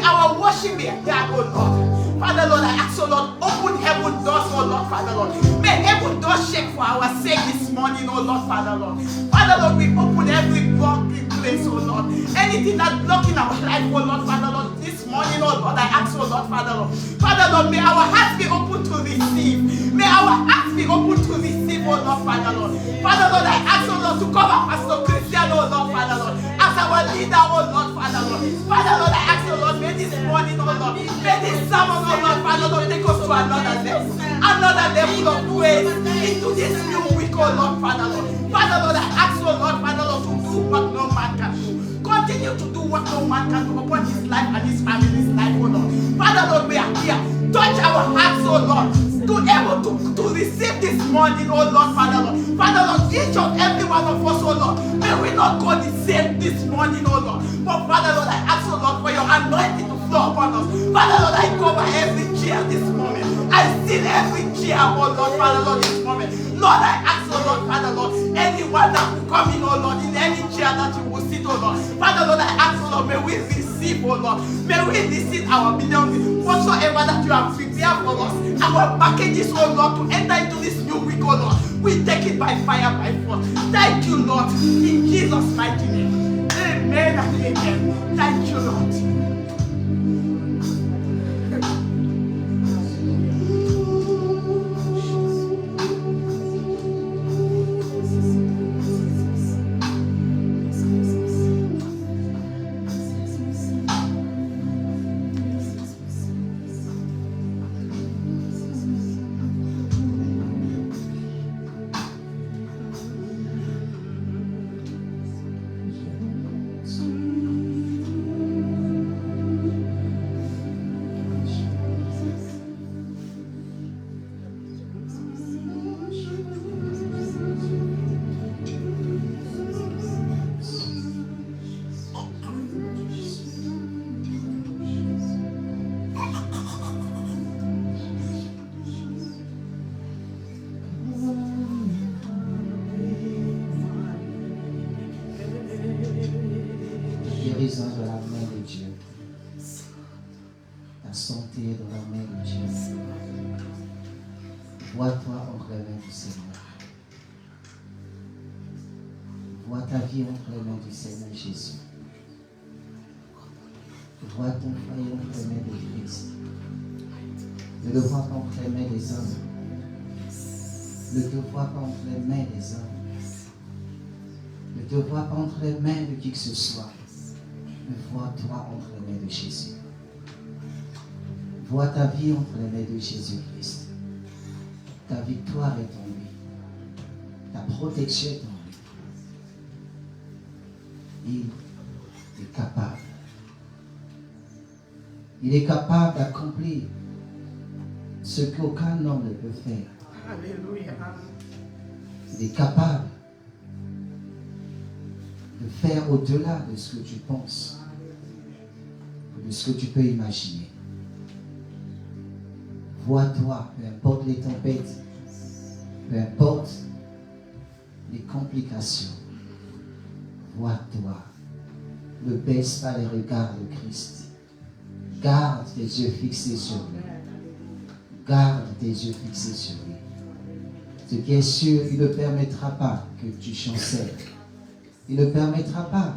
our worship be heard, oh Lord. Father Lord, I ask, oh Lord, open heaven doors, oh Lord, Father Lord. May heaven doors shake for our sake this morning, oh Lord, Father Lord. Father Lord, we open every blocking place, oh Lord. Anything that's blocking our life, oh Lord, Father Lord, this morning, oh Lord, I ask, oh Lord, Father Lord. Father Lord, may our hearts be open to receive. May our hearts be open to receive, oh Lord, Father Lord. Father Lord, I ask, oh Lord, to cover Pastor Christian, oh Lord, Father Lord, as our leader, oh Lord, Father Lord. Father Lord, I ask, oh Lord, may this morning, oh Lord, may this sermon, oh Lord, Father Lord, take us to another level of praise into this new week, oh Lord, Father Lord. Father Lord, I ask, oh Lord, Father Lord, to do what no man can do. Continue to do what no man can do upon his life and his family's life, oh Lord. Father Lord, we are here. Touch our hearts, oh Lord, to able to receive this morning, oh Lord, Father Lord. Father Lord, each of every one of us, oh Lord, may we not go the same this morning, oh Lord. But Father Lord, I ask, oh Lord, for your anointing to flow upon us. Father Lord, I cover every chair this moment. I seal every chair, oh Lord, Father Lord, this moment. Lord, I ask, oh Lord, Father Lord, anyone that will come in, oh Lord, in any chair that you will sit, oh Lord. Father Lord, I ask, oh Lord, may we receive, oh Lord. May we receive our million, whatsoever that you have prepared for us. Our packages, oh Lord, to enter into this new week, oh Lord. We take it by fire, by force. Thank you, Lord, in Jesus' mighty name. Amen and amen. Thank you, Lord. Guérison de la main de Dieu. Ta santé est dans la main de Dieu. Vois-toi entre les mains du Seigneur. Vois ta vie entre les mains du Seigneur Jésus. Vois ton foyer entre les mains de Christ. Ne le vois pas entre les mains des hommes. Ne te vois pas entre les mains des hommes. Ne te vois pas entre les mains de qui que ce soit. Mais vois-toi entre les mains de Jésus. Vois ta vie entre les mains de Jésus-Christ. Ta victoire est en lui. Ta protection est en lui. Il est capable. Il est capable d'accomplir ce qu'aucun homme ne peut faire. Alléluia. Il est capable de faire au-delà de ce que tu penses, de ce que tu peux imaginer. Vois-toi, peu importe les tempêtes, peu importe les complications, vois-toi. Ne baisse pas les regards de Christ. Garde tes yeux fixés sur lui. Garde tes yeux fixés sur lui. Ce qui est sûr, il ne permettra pas que tu chancelles. Il ne permettra pas.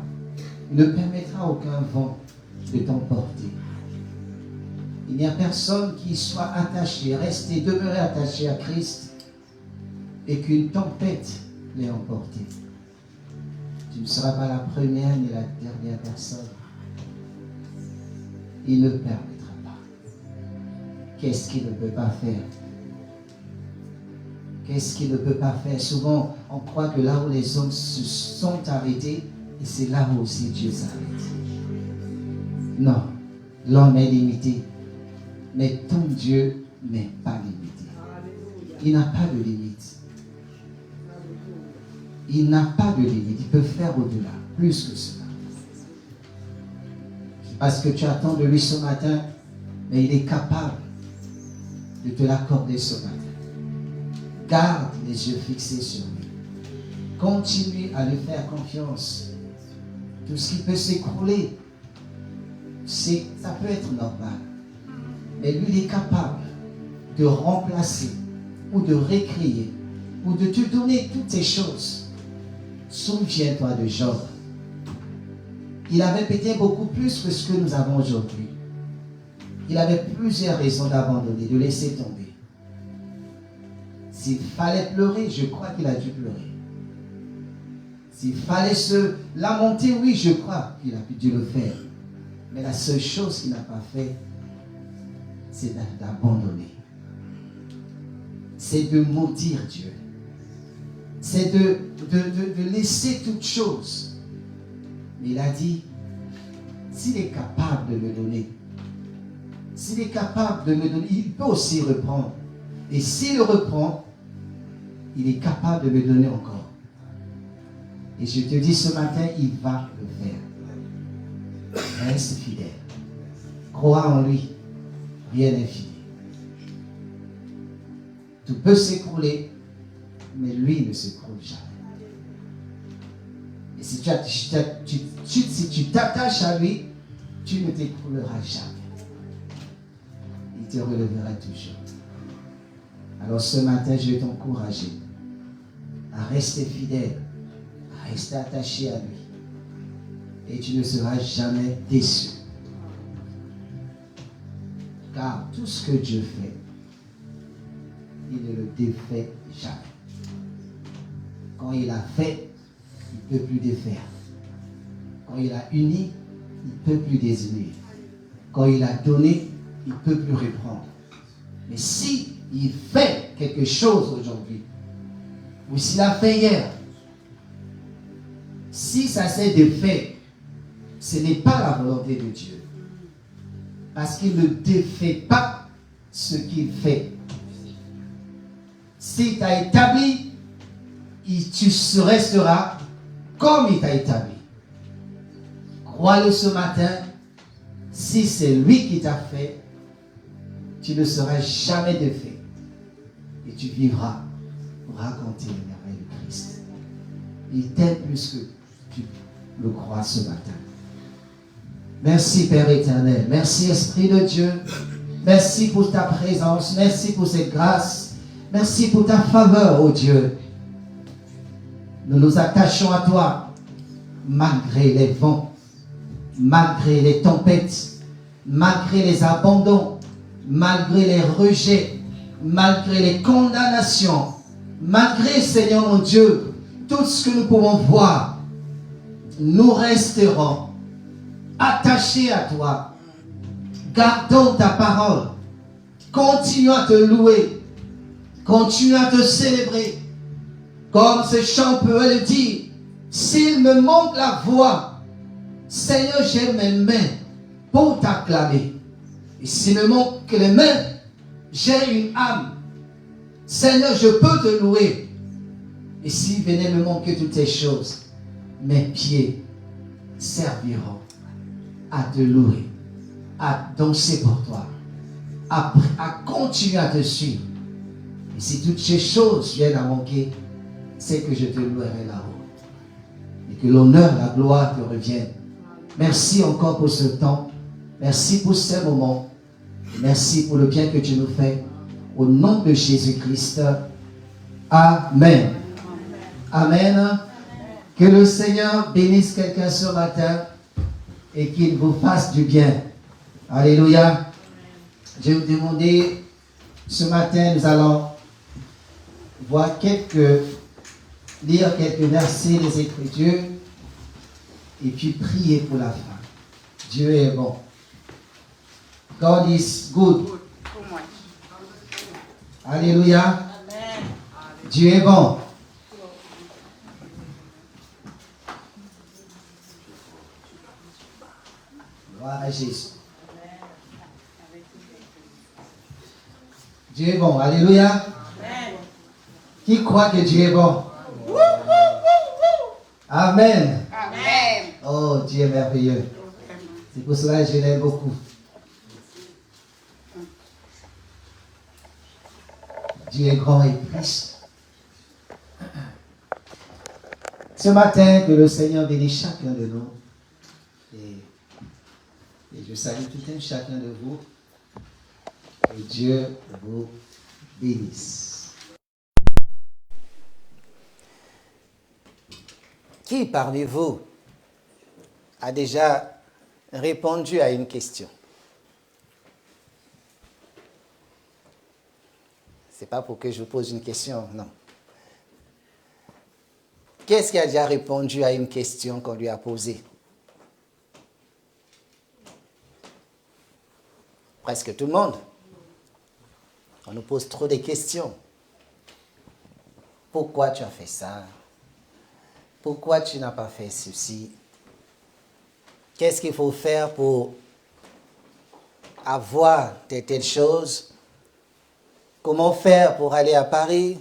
Il ne permettra aucun vent de t'emporter. Il n'y a personne qui soit attaché, resté, demeuré attaché à Christ et qu'une tempête l'ait emporté. Tu ne seras pas la première ni la dernière personne. Il ne permettra pas. Qu'est-ce qu'il ne peut pas faire? Qu'est-ce qu'il ne peut pas faire? Souvent, on croit que là où les hommes se sont arrêtés, et c'est là où aussi Dieu s'arrête. Non, l'homme est limité. Mais ton Dieu n'est pas limité. Il n'a pas de limite. Il n'a pas de limite. Il peut faire au-delà, plus que cela. Parce que tu attends de lui ce matin, mais il est capable de te l'accorder ce matin. Garde les yeux fixés sur lui. Continue à lui faire confiance. Tout ce qui peut s'écrouler, ça peut être normal. Mais lui, il est capable de remplacer ou de recréer ou de te donner toutes ces choses. Souviens-toi de Job. Il avait peut-être beaucoup plus que ce que nous avons aujourd'hui. Il avait plusieurs raisons d'abandonner, de laisser tomber. S'il fallait pleurer, je crois qu'il a dû pleurer. S'il fallait se lamenter, oui, je crois qu'il a dû le faire. Mais la seule chose qu'il n'a pas fait, c'est d'abandonner. C'est de maudire Dieu. C'est de laisser toutes choses. Mais il a dit, s'il est capable de me donner, s'il est capable de me donner, il peut aussi reprendre. Et s'il reprend, il est capable de me donner encore. Et je te dis ce matin, il va le faire. Reste fidèle. Crois en lui. Rien n'est fini. Tout peut s'écrouler, mais lui ne s'écroule jamais. Et si tu t'attaches à lui, tu ne t'écrouleras jamais. Il te relèvera toujours. Alors ce matin, je vais t'encourager à rester fidèle, à rester attaché à lui. Et tu ne seras jamais déçu. Car tout ce que Dieu fait, il ne le défait jamais. Quand il a fait, il ne peut plus défaire. Quand il a uni, il ne peut plus désunir. Quand il a donné, il ne peut plus reprendre. Mais si il fait quelque chose aujourd'hui, ou s'il a fait hier, si ça s'est défait, ce n'est pas la volonté de Dieu. Parce qu'il ne défait pas ce qu'il fait. S'il t'a établi, tu resteras comme il t'a établi. Crois-le ce matin, si c'est lui qui t'a fait, tu ne seras jamais défait. Et tu vivras pour raconter les merveilles de Christ. Il t'aime plus que tu le crois ce matin. Merci Père éternel. Merci Esprit de Dieu. Merci pour ta présence. Merci pour cette grâce. Merci pour ta faveur, oh Dieu. Nous nous attachons à toi malgré les vents, malgré les tempêtes, malgré les abandons, malgré les rejets, malgré les condamnations, malgré, Seigneur mon Dieu, tout ce que nous pouvons voir, nous resterons attachés à toi. Gardons ta parole. Continue à te louer. Continue à te célébrer. Comme ce chant peut le dire, s'il me manque la voix, Seigneur, j'ai mes mains pour t'acclamer. Et s'il me manque que les mains, j'ai une âme. Seigneur, je peux te louer. Et s'il venait me manquer toutes ces choses, mes pieds serviront à te louer, à danser pour toi, à continuer à te suivre. Et si toutes ces choses viennent à manquer, c'est que je te louerai là-haut. Et que l'honneur, la gloire te reviennent. Merci encore pour ce temps. Merci pour ces moments. Merci pour le bien que tu nous fais. Au nom de Jésus-Christ. Amen. Amen. Que le Seigneur bénisse quelqu'un ce matin et qu'il vous fasse du bien. Alléluia. Je vais vous demander, ce matin, nous allons lire quelques versets des Écritures et puis prier pour la fin. Dieu est bon. God is good. Alléluia. Dieu est bon. Gloire à Jésus. Dieu est bon. Alléluia. Qui croit que Dieu est bon? Amen. Amen. Oh, Dieu est merveilleux. C'est pour cela que je l'aime beaucoup. Dieu est grand et puissant. Ce matin, que le Seigneur bénisse chacun de nous. Et Et je salue tout un chacun de vous. Et Dieu vous bénisse. Qui parmi vous a déjà répondu à une question? Ce n'est pas pour que je vous pose une question, non. Qu'est-ce qui a déjà répondu à une question qu'on lui a posée? Presque tout le monde. On nous pose trop de questions. Pourquoi tu as fait ça? Pourquoi tu n'as pas fait ceci? Qu'est-ce qu'il faut faire pour avoir telle chose? Comment faire pour aller à Paris?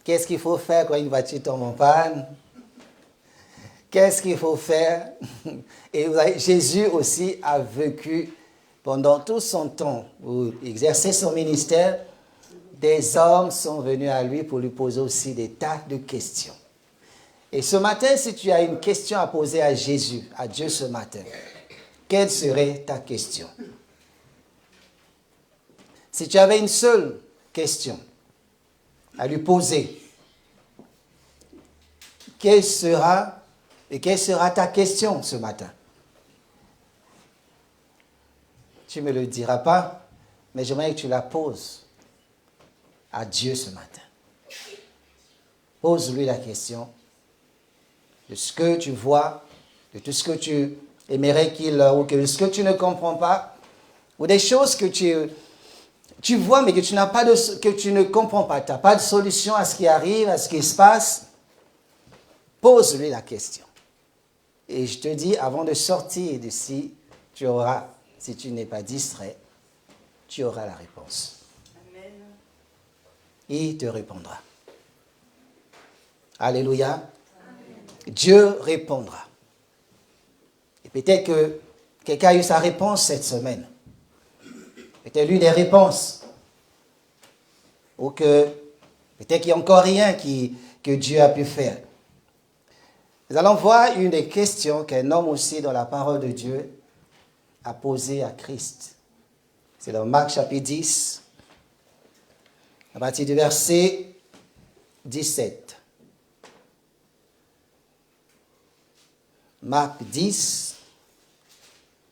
Qu'est-ce qu'il faut faire quand une voiture tombe en panne? Qu'est-ce qu'il faut faire? Et vous voyez, Jésus aussi a vécu pendant tout son temps où il exerçait son ministère. Des hommes sont venus à lui pour lui poser aussi des tas de questions. Et ce matin, si tu as une question à poser à Jésus, à Dieu ce matin, quelle serait ta question? Si tu avais une seule question à lui poser, quelle sera ta question ce matin? Tu ne me le diras pas, mais j'aimerais que tu la poses à Dieu ce matin. Pose-lui la question de ce que tu vois, de tout ce que tu aimerais ou de ce que tu ne comprends pas, ou des choses que tu vois mais que tu ne comprends pas. Tu n'as pas de solution à ce qui arrive, à ce qui se passe. Pose-lui la question. Et je te dis, avant de sortir d'ici, tu auras, si tu n'es pas distrait, tu auras la réponse. Amen. Il te répondra. Alléluia. Amen. Dieu répondra. Et peut-être que quelqu'un a eu sa réponse cette semaine. Peut-être l'une des réponses. Ou que peut-être qu'il n'y a encore rien que Dieu a pu faire. Nous allons voir une des questions qu'un homme aussi dans la parole de Dieu a posée à Christ. C'est dans Marc chapitre 10, à partir du verset 17. Marc 10,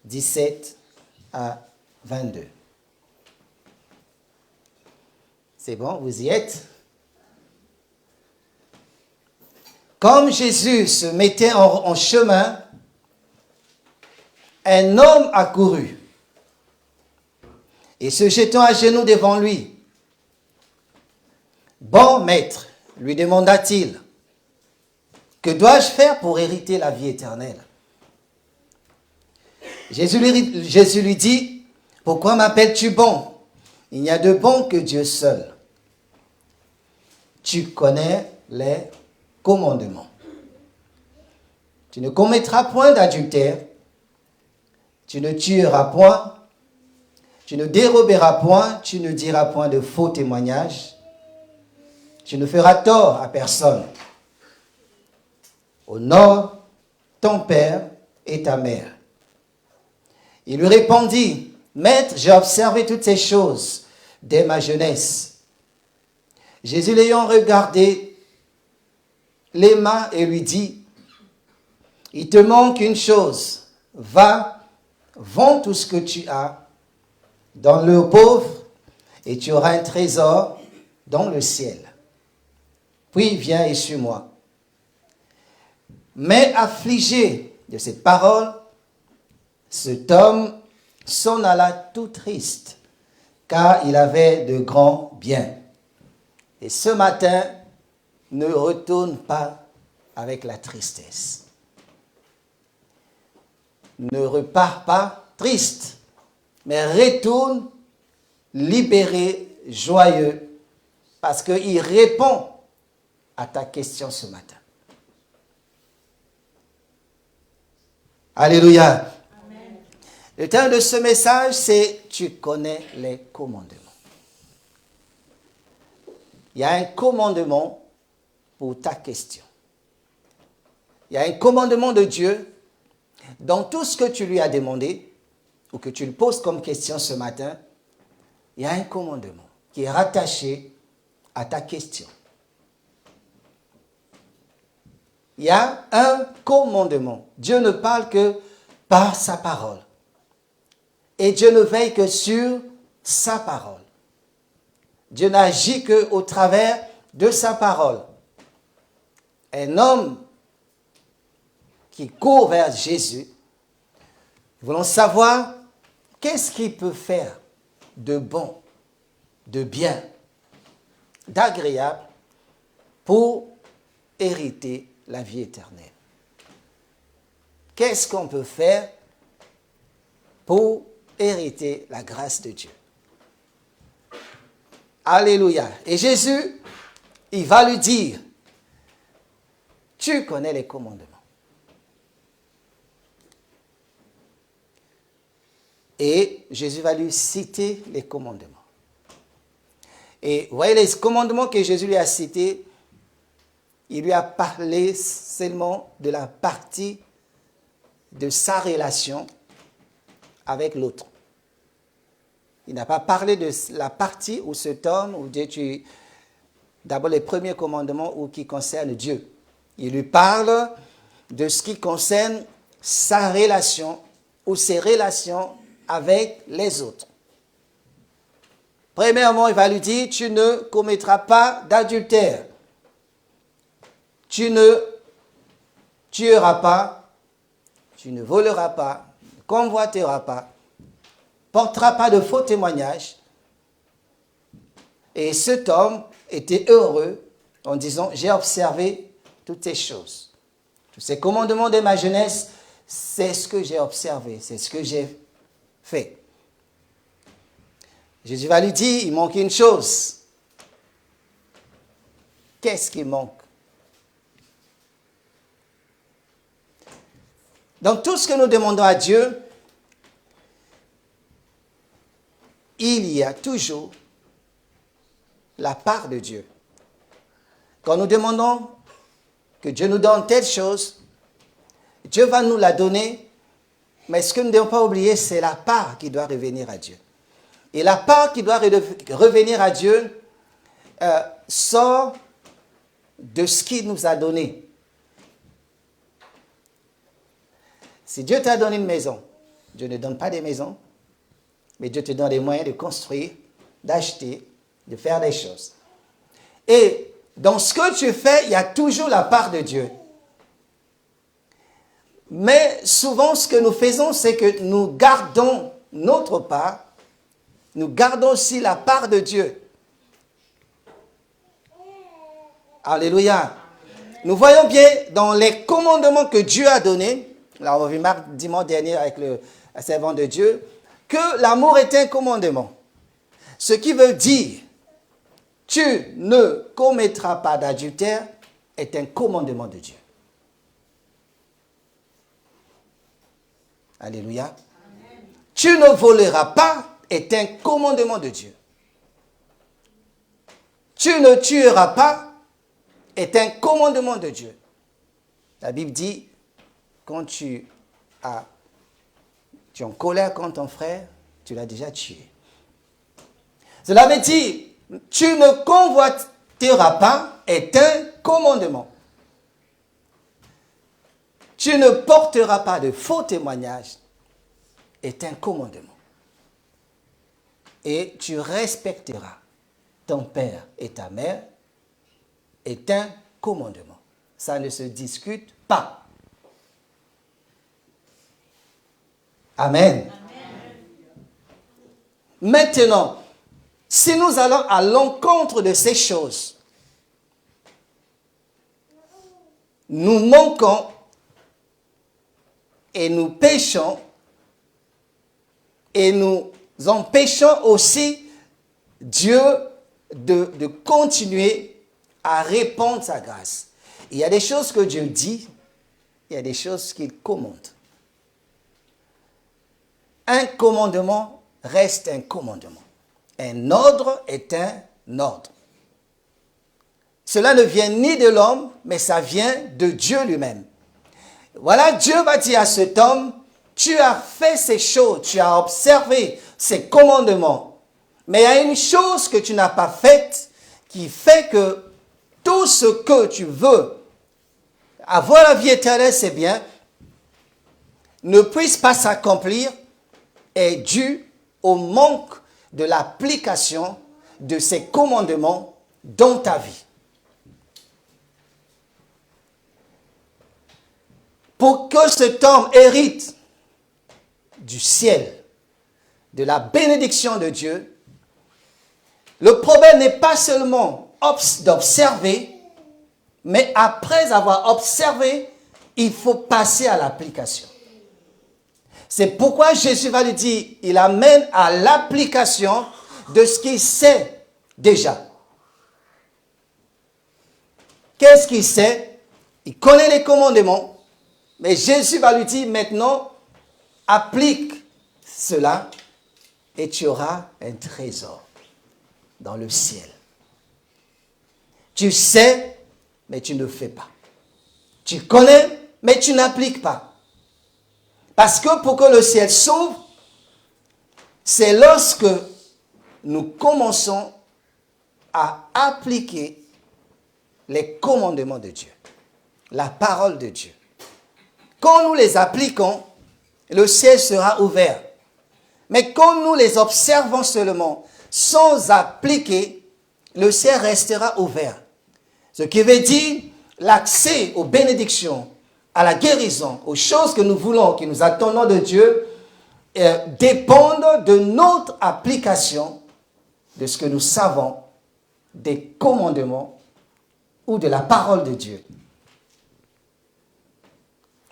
17 à 22. C'est bon, vous y êtes? Comme Jésus se mettait en chemin, un homme accourut et se jetant à genoux devant lui. « Bon maître, lui demanda-t-il, que dois-je faire pour hériter la vie éternelle ?» Jésus lui dit, « Pourquoi m'appelles-tu bon? Il n'y a de bon que Dieu seul. Tu connais les commandements. Tu ne commettras point d'adultère, tu ne tueras point, tu ne déroberas point, tu ne diras point de faux témoignages, tu ne feras tort à personne. Honore ton père et ta mère. » Il lui répondit, « Maître, j'ai observé toutes ces choses dès ma jeunesse. » Jésus l'ayant regardé, l'aima et lui dit, « Il te manque une chose, va, vends tout ce que tu as, donne-le aux pauvres, et tu auras un trésor dans le ciel. Puis viens et suis-moi. » Mais affligé de cette parole, cet homme s'en alla tout triste, car il avait de grands biens. Et ce matin, ne retourne pas avec la tristesse. Ne repars pas triste, mais retourne libéré, joyeux, parce qu'il répond à ta question ce matin. Alléluia. Amen. Le thème de ce message, c'est « Tu connais les commandements ». Il y a un commandement pour ta question. Il y a un commandement de Dieu dans tout ce que tu lui as demandé. ou que tu le poses comme question ce matin, il y a un commandement qui est rattaché à ta question. Il y a un commandement. Dieu ne parle que par sa parole. Et Dieu ne veille que sur sa parole. Dieu n'agit qu'au travers de sa parole. Un homme qui court vers Jésus, nous voulons savoir qu'est-ce qu'il peut faire de bon, de bien, d'agréable pour hériter la vie éternelle. Qu'est-ce qu'on peut faire pour hériter la grâce de Dieu? Alléluia. Et Jésus, il va lui dire, tu connais les commandements. Et Jésus va lui citer les commandements. Et vous voyez, les commandements que Jésus lui a cités, il lui a parlé seulement de la partie de sa relation avec l'autre. Il n'a pas parlé de la partie où cet homme, où Dieu, d'abord les premiers commandements ou qui concernent Dieu. Il lui parle de ce qui concerne sa relation ou ses relations avec les autres. Premièrement, il va lui dire, tu ne commettras pas d'adultère. Tu ne tueras pas, tu ne voleras pas, ne convoiteras pas, porteras pas de faux témoignages. Et cet homme était heureux en disant, j'ai observé toutes ces choses. Tous ces commandements de ma jeunesse, c'est ce que j'ai observé, c'est ce que j'ai fait. Jésus va lui dire, il manque une chose. Qu'est-ce qui manque? Donc tout ce que nous demandons à Dieu, il y a toujours la part de Dieu. Quand nous demandons que Dieu nous donne telle chose, Dieu va nous la donner, mais ce que nous ne devons pas oublier, c'est la part qui doit revenir à Dieu. Et la part qui doit revenir à Dieu sort de ce qu'il nous a donné. Si Dieu t'a donné une maison, Dieu ne donne pas des maisons, mais Dieu te donne des moyens de construire, d'acheter, de faire des choses. Et dans ce que tu fais, il y a toujours la part de Dieu. Mais souvent, ce que nous faisons, c'est que nous gardons notre part, nous gardons aussi la part de Dieu. Alléluia. Nous voyons bien dans les commandements que Dieu a donnés, là on a vu Marc dimanche dernier avec le servant de Dieu, que l'amour est un commandement. Ce qui veut dire, tu ne commettras pas d'adultère est un commandement de Dieu. Alléluia. Amen. Tu ne voleras pas est un commandement de Dieu. Tu ne tueras pas est un commandement de Dieu. La Bible dit, quand tu es en colère contre ton frère, tu l'as déjà tué. Cela veut dire, tu ne convoiteras pas est un commandement. Tu ne porteras pas de faux témoignages est un commandement. Et tu respecteras ton père et ta mère est un commandement. Ça ne se discute pas. Amen. Amen. Maintenant, si nous allons à l'encontre de ces choses, nous manquons et nous péchons et nous empêchons aussi Dieu de continuer à répandre sa grâce. Il y a des choses que Dieu dit, il y a des choses qu'il commande. Un commandement reste un commandement. Un ordre est un ordre. Cela ne vient ni de l'homme, mais ça vient de Dieu lui-même. Voilà, Dieu va dire à cet homme, Tu as fait ces choses, tu as observé ces commandements. Mais il y a une chose que tu n'as pas faite qui fait que tout ce que tu veux avoir la vie éternelle, c'est bien, ne puisse pas s'accomplir est dû au manque de l'application de ces commandements dans ta vie. Pour que cet homme hérite du ciel, de la bénédiction de Dieu, le problème n'est pas seulement d'observer, mais après avoir observé, il faut passer à l'application. C'est pourquoi Jésus va lui dire, il amène à l'application de ce qu'il sait déjà. Qu'est-ce qu'il sait? Il connaît les commandements, mais Jésus va lui dire maintenant, applique cela et tu auras un trésor dans le ciel. Tu sais, mais tu ne fais pas. Tu connais, mais tu n'appliques pas. Parce que pour que le ciel s'ouvre, c'est lorsque nous commençons à appliquer les commandements de Dieu, la parole de Dieu. Quand nous les appliquons, le ciel sera ouvert. Mais quand nous les observons seulement, sans appliquer, le ciel restera ouvert. Ce qui veut dire l'accès aux bénédictions, à la guérison, aux choses que nous voulons, que nous attendons de Dieu, dépendent de notre application, de ce que nous savons, des commandements ou de la parole de Dieu.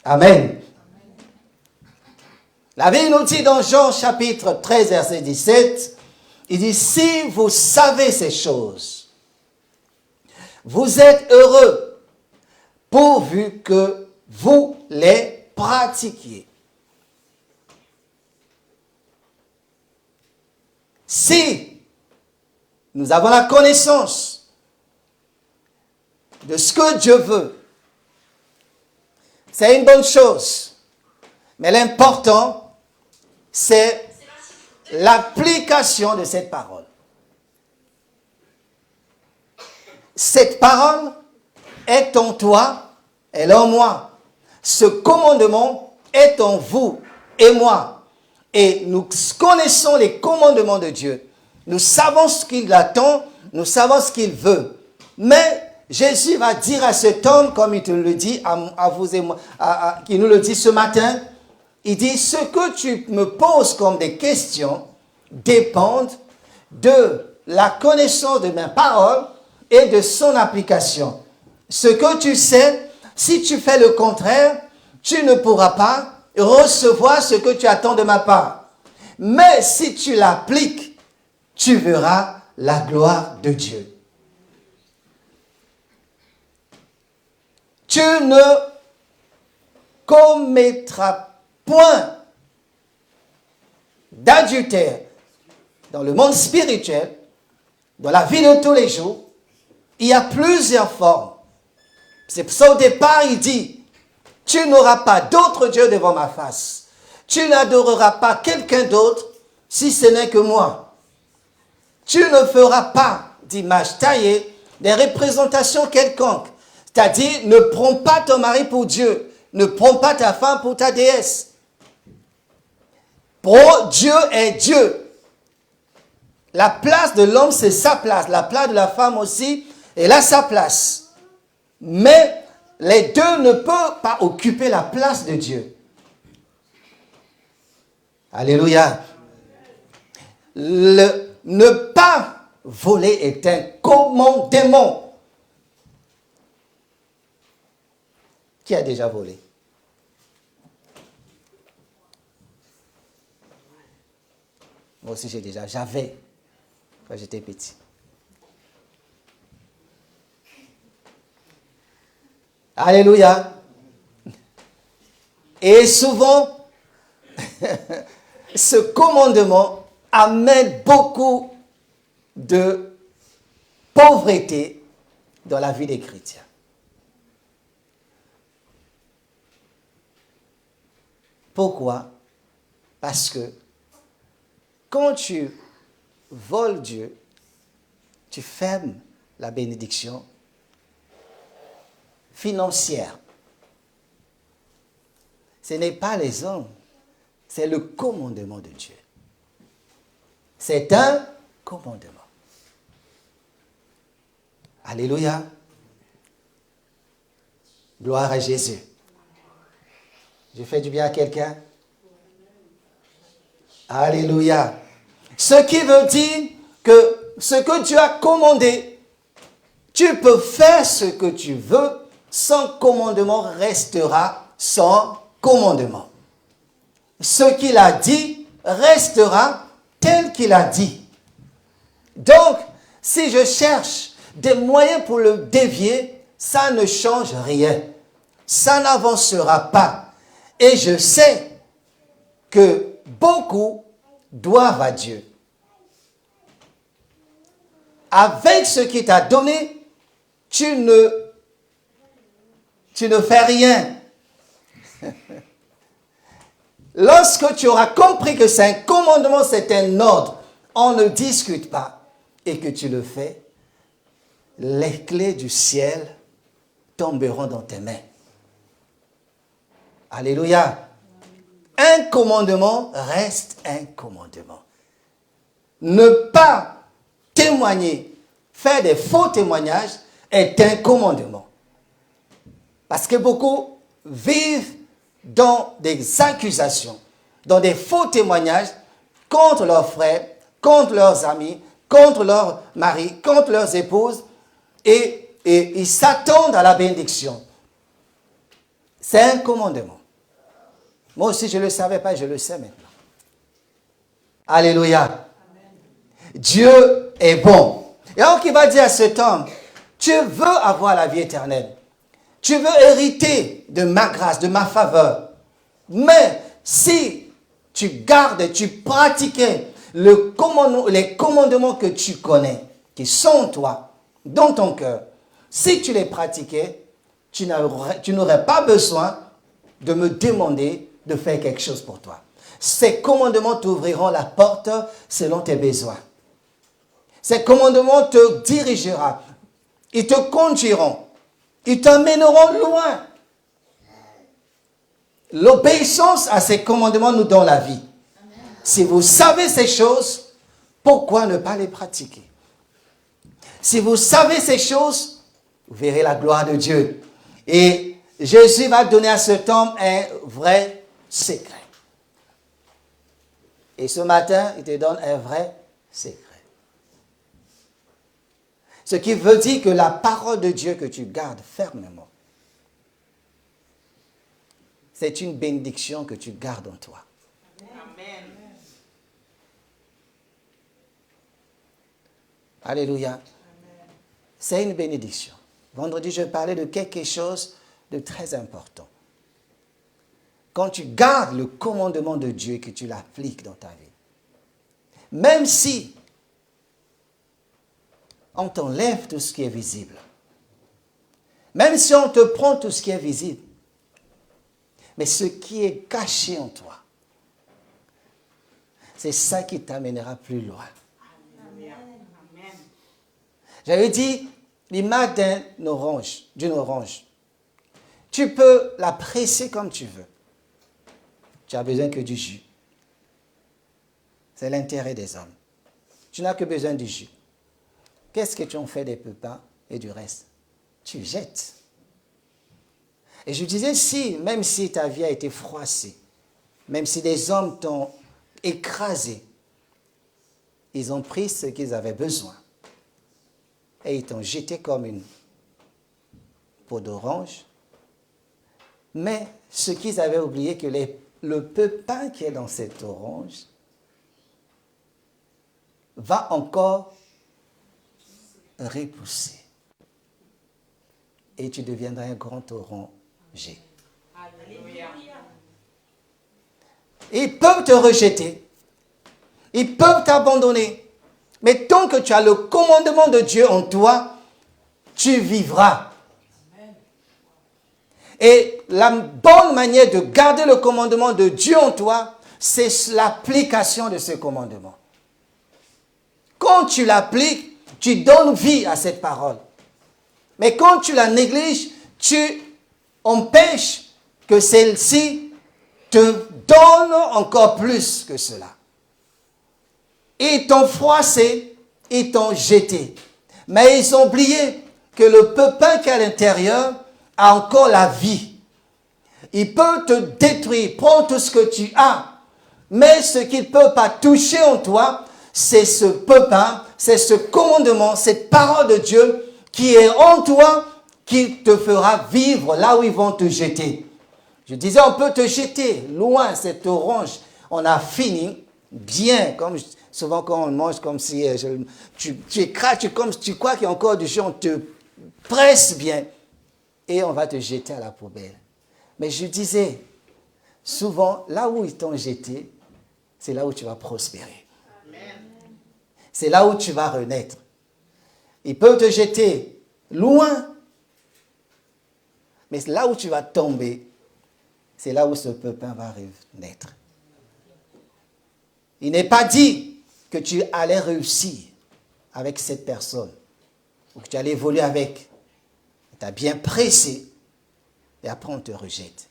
Amen. La Bible nous dit dans Jean chapitre 13, verset 17, il dit, si vous savez ces choses, vous êtes heureux pourvu que vous les pratiquiez. Si nous avons la connaissance de ce que Dieu veut, c'est une bonne chose. Mais l'important, c'est l'application de cette parole. Cette parole est en toi, elle est en moi. Ce commandement est en vous et moi. Et nous connaissons les commandements de Dieu. Nous savons ce qu'il attend, nous savons ce qu'il veut. Mais Jésus va dire à cet homme, comme il te le dit, à vous et moi, qui nous le dit ce matin, il dit, ce que tu me poses comme des questions dépendent de la connaissance de ma parole et de son application. Ce que tu sais, si tu fais le contraire, tu ne pourras pas recevoir ce que tu attends de ma part. Mais si tu l'appliques, tu verras la gloire de Dieu. Tu ne commettras point d'adultère dans le monde spirituel, dans la vie de tous les jours. Il y a plusieurs formes. C'est pour ça au départ, il dit, tu n'auras pas d'autre Dieu devant ma face. Tu n'adoreras pas quelqu'un d'autre si ce n'est que moi. Tu ne feras pas d'image taillée, des représentations quelconques. C'est-à-dire, ne prends pas ton mari pour Dieu. Ne prends pas ta femme pour ta déesse. Pour Dieu est Dieu. La place de l'homme, c'est sa place. La place de la femme aussi, elle a sa place. Mais les deux ne peuvent pas occuper la place de Dieu. Alléluia. Ne pas voler est un commandement. Qui a déjà volé? Moi aussi j'avais, quand j'étais petit. Alléluia. Et souvent, ce commandement amène beaucoup de pauvreté dans la vie des chrétiens. Pourquoi? Parce que quand tu voles Dieu, tu fermes la bénédiction financière. Ce n'est pas les hommes, c'est le commandement de Dieu. C'est un commandement. Alléluia. Gloire à Jésus. Je fais du bien à quelqu'un? Alléluia. Ce qui veut dire que ce que Dieu a commandé, tu peux faire ce que tu veux, sans commandement restera sans commandement. Ce qu'il a dit restera tel qu'il a dit. Donc, si je cherche des moyens pour le dévier, ça ne change rien. Ça n'avancera pas. Et je sais que beaucoup doivent à Dieu. Avec ce qu'il t'a donné, tu ne fais rien. Lorsque tu auras compris que c'est un commandement, c'est un ordre, on ne discute pas, et que tu le fais, les clés du ciel tomberont dans tes mains. Alléluia. Un commandement reste un commandement. Ne pas témoigner, faire des faux témoignages est un commandement. Parce que beaucoup vivent dans des accusations, dans des faux témoignages contre leurs frères, contre leurs amis, contre leurs maris, contre leurs épouses, et ils s'attendent à la bénédiction. C'est un commandement. Moi aussi, je ne le savais pas, je le sais maintenant. Alléluia. Amen. Dieu est bon. Et alors il va dire à cet homme, tu veux avoir la vie éternelle. Tu veux hériter de ma grâce, de ma faveur. Mais si tu gardes et tu pratiquais les commandements que tu connais, qui sont en toi, dans ton cœur, si tu les pratiquais, tu n'aurais pas besoin de me demander de faire quelque chose pour toi. Ces commandements t'ouvriront la porte selon tes besoins. Ces commandements te dirigeront. Ils te conduiront. Ils t'emmèneront loin. L'obéissance à ces commandements nous donne la vie. Si vous savez ces choses, pourquoi ne pas les pratiquer? Si vous savez ces choses, vous verrez la gloire de Dieu. Et Jésus va donner à cet homme un vrai secret. Et ce matin, il te donne un vrai secret. Ce qui veut dire que la parole de Dieu que tu gardes fermement, c'est une bénédiction que tu gardes en toi. Amen. Alléluia. Amen. C'est une bénédiction. Vendredi, je parlais de quelque chose de très important. Quand tu gardes le commandement de Dieu et que tu l'appliques dans ta vie, même si on t'enlève tout ce qui est visible, même si on te prend tout ce qui est visible, mais ce qui est caché en toi, c'est ça qui t'amènera plus loin. Amen. J'avais dit l'image d'une orange. Tu peux la presser comme tu veux. Tu as besoin que du jus. C'est l'intérêt des hommes. Tu n'as que besoin du jus. Qu'est-ce que tu en fais des pépins et du reste? Tu jettes. Et je disais, même si ta vie a été froissée, même si des hommes t'ont écrasé, ils ont pris ce qu'ils avaient besoin et ils t'ont jeté comme une peau d'orange. Mais ce qu'ils avaient oublié, que le pépin qui est dans cette orange va encore repousser. Et tu deviendras un grand oranger. Alléluia. Ils peuvent te rejeter. Ils peuvent t'abandonner. Mais tant que tu as le commandement de Dieu en toi, tu vivras. Et la bonne manière de garder le commandement de Dieu en toi, c'est l'application de ce commandement. Quand tu l'appliques, tu donnes vie à cette parole. Mais quand tu la négliges, tu empêches que celle-ci te donne encore plus que cela. Ils t'ont froissé, ils t'ont jeté. Mais ils ont oublié que le pépin qui est à l'intérieur a encore la vie. Il peut te détruire, prendre tout ce que tu as. Mais ce qu'il ne peut pas toucher en toi, c'est ce pépin, c'est ce commandement, cette parole de Dieu qui est en toi, qui te fera vivre là où ils vont te jeter. Je disais, on peut te jeter loin, cette orange. On a fini bien, comme souvent quand on mange, comme si tu écrases, tu crois qu'il y a encore du jus, on te presse bien et on va te jeter à la poubelle. Mais je disais, souvent, là où ils t'ont jeté, c'est là où tu vas prospérer. C'est là où tu vas renaître. Ils peuvent te jeter loin, mais là où tu vas tomber, c'est là où ce pépin va renaître. Il n'est pas dit que tu allais réussir avec cette personne, ou que tu allais évoluer avec. Tu as bien pressé, et après on te rejette.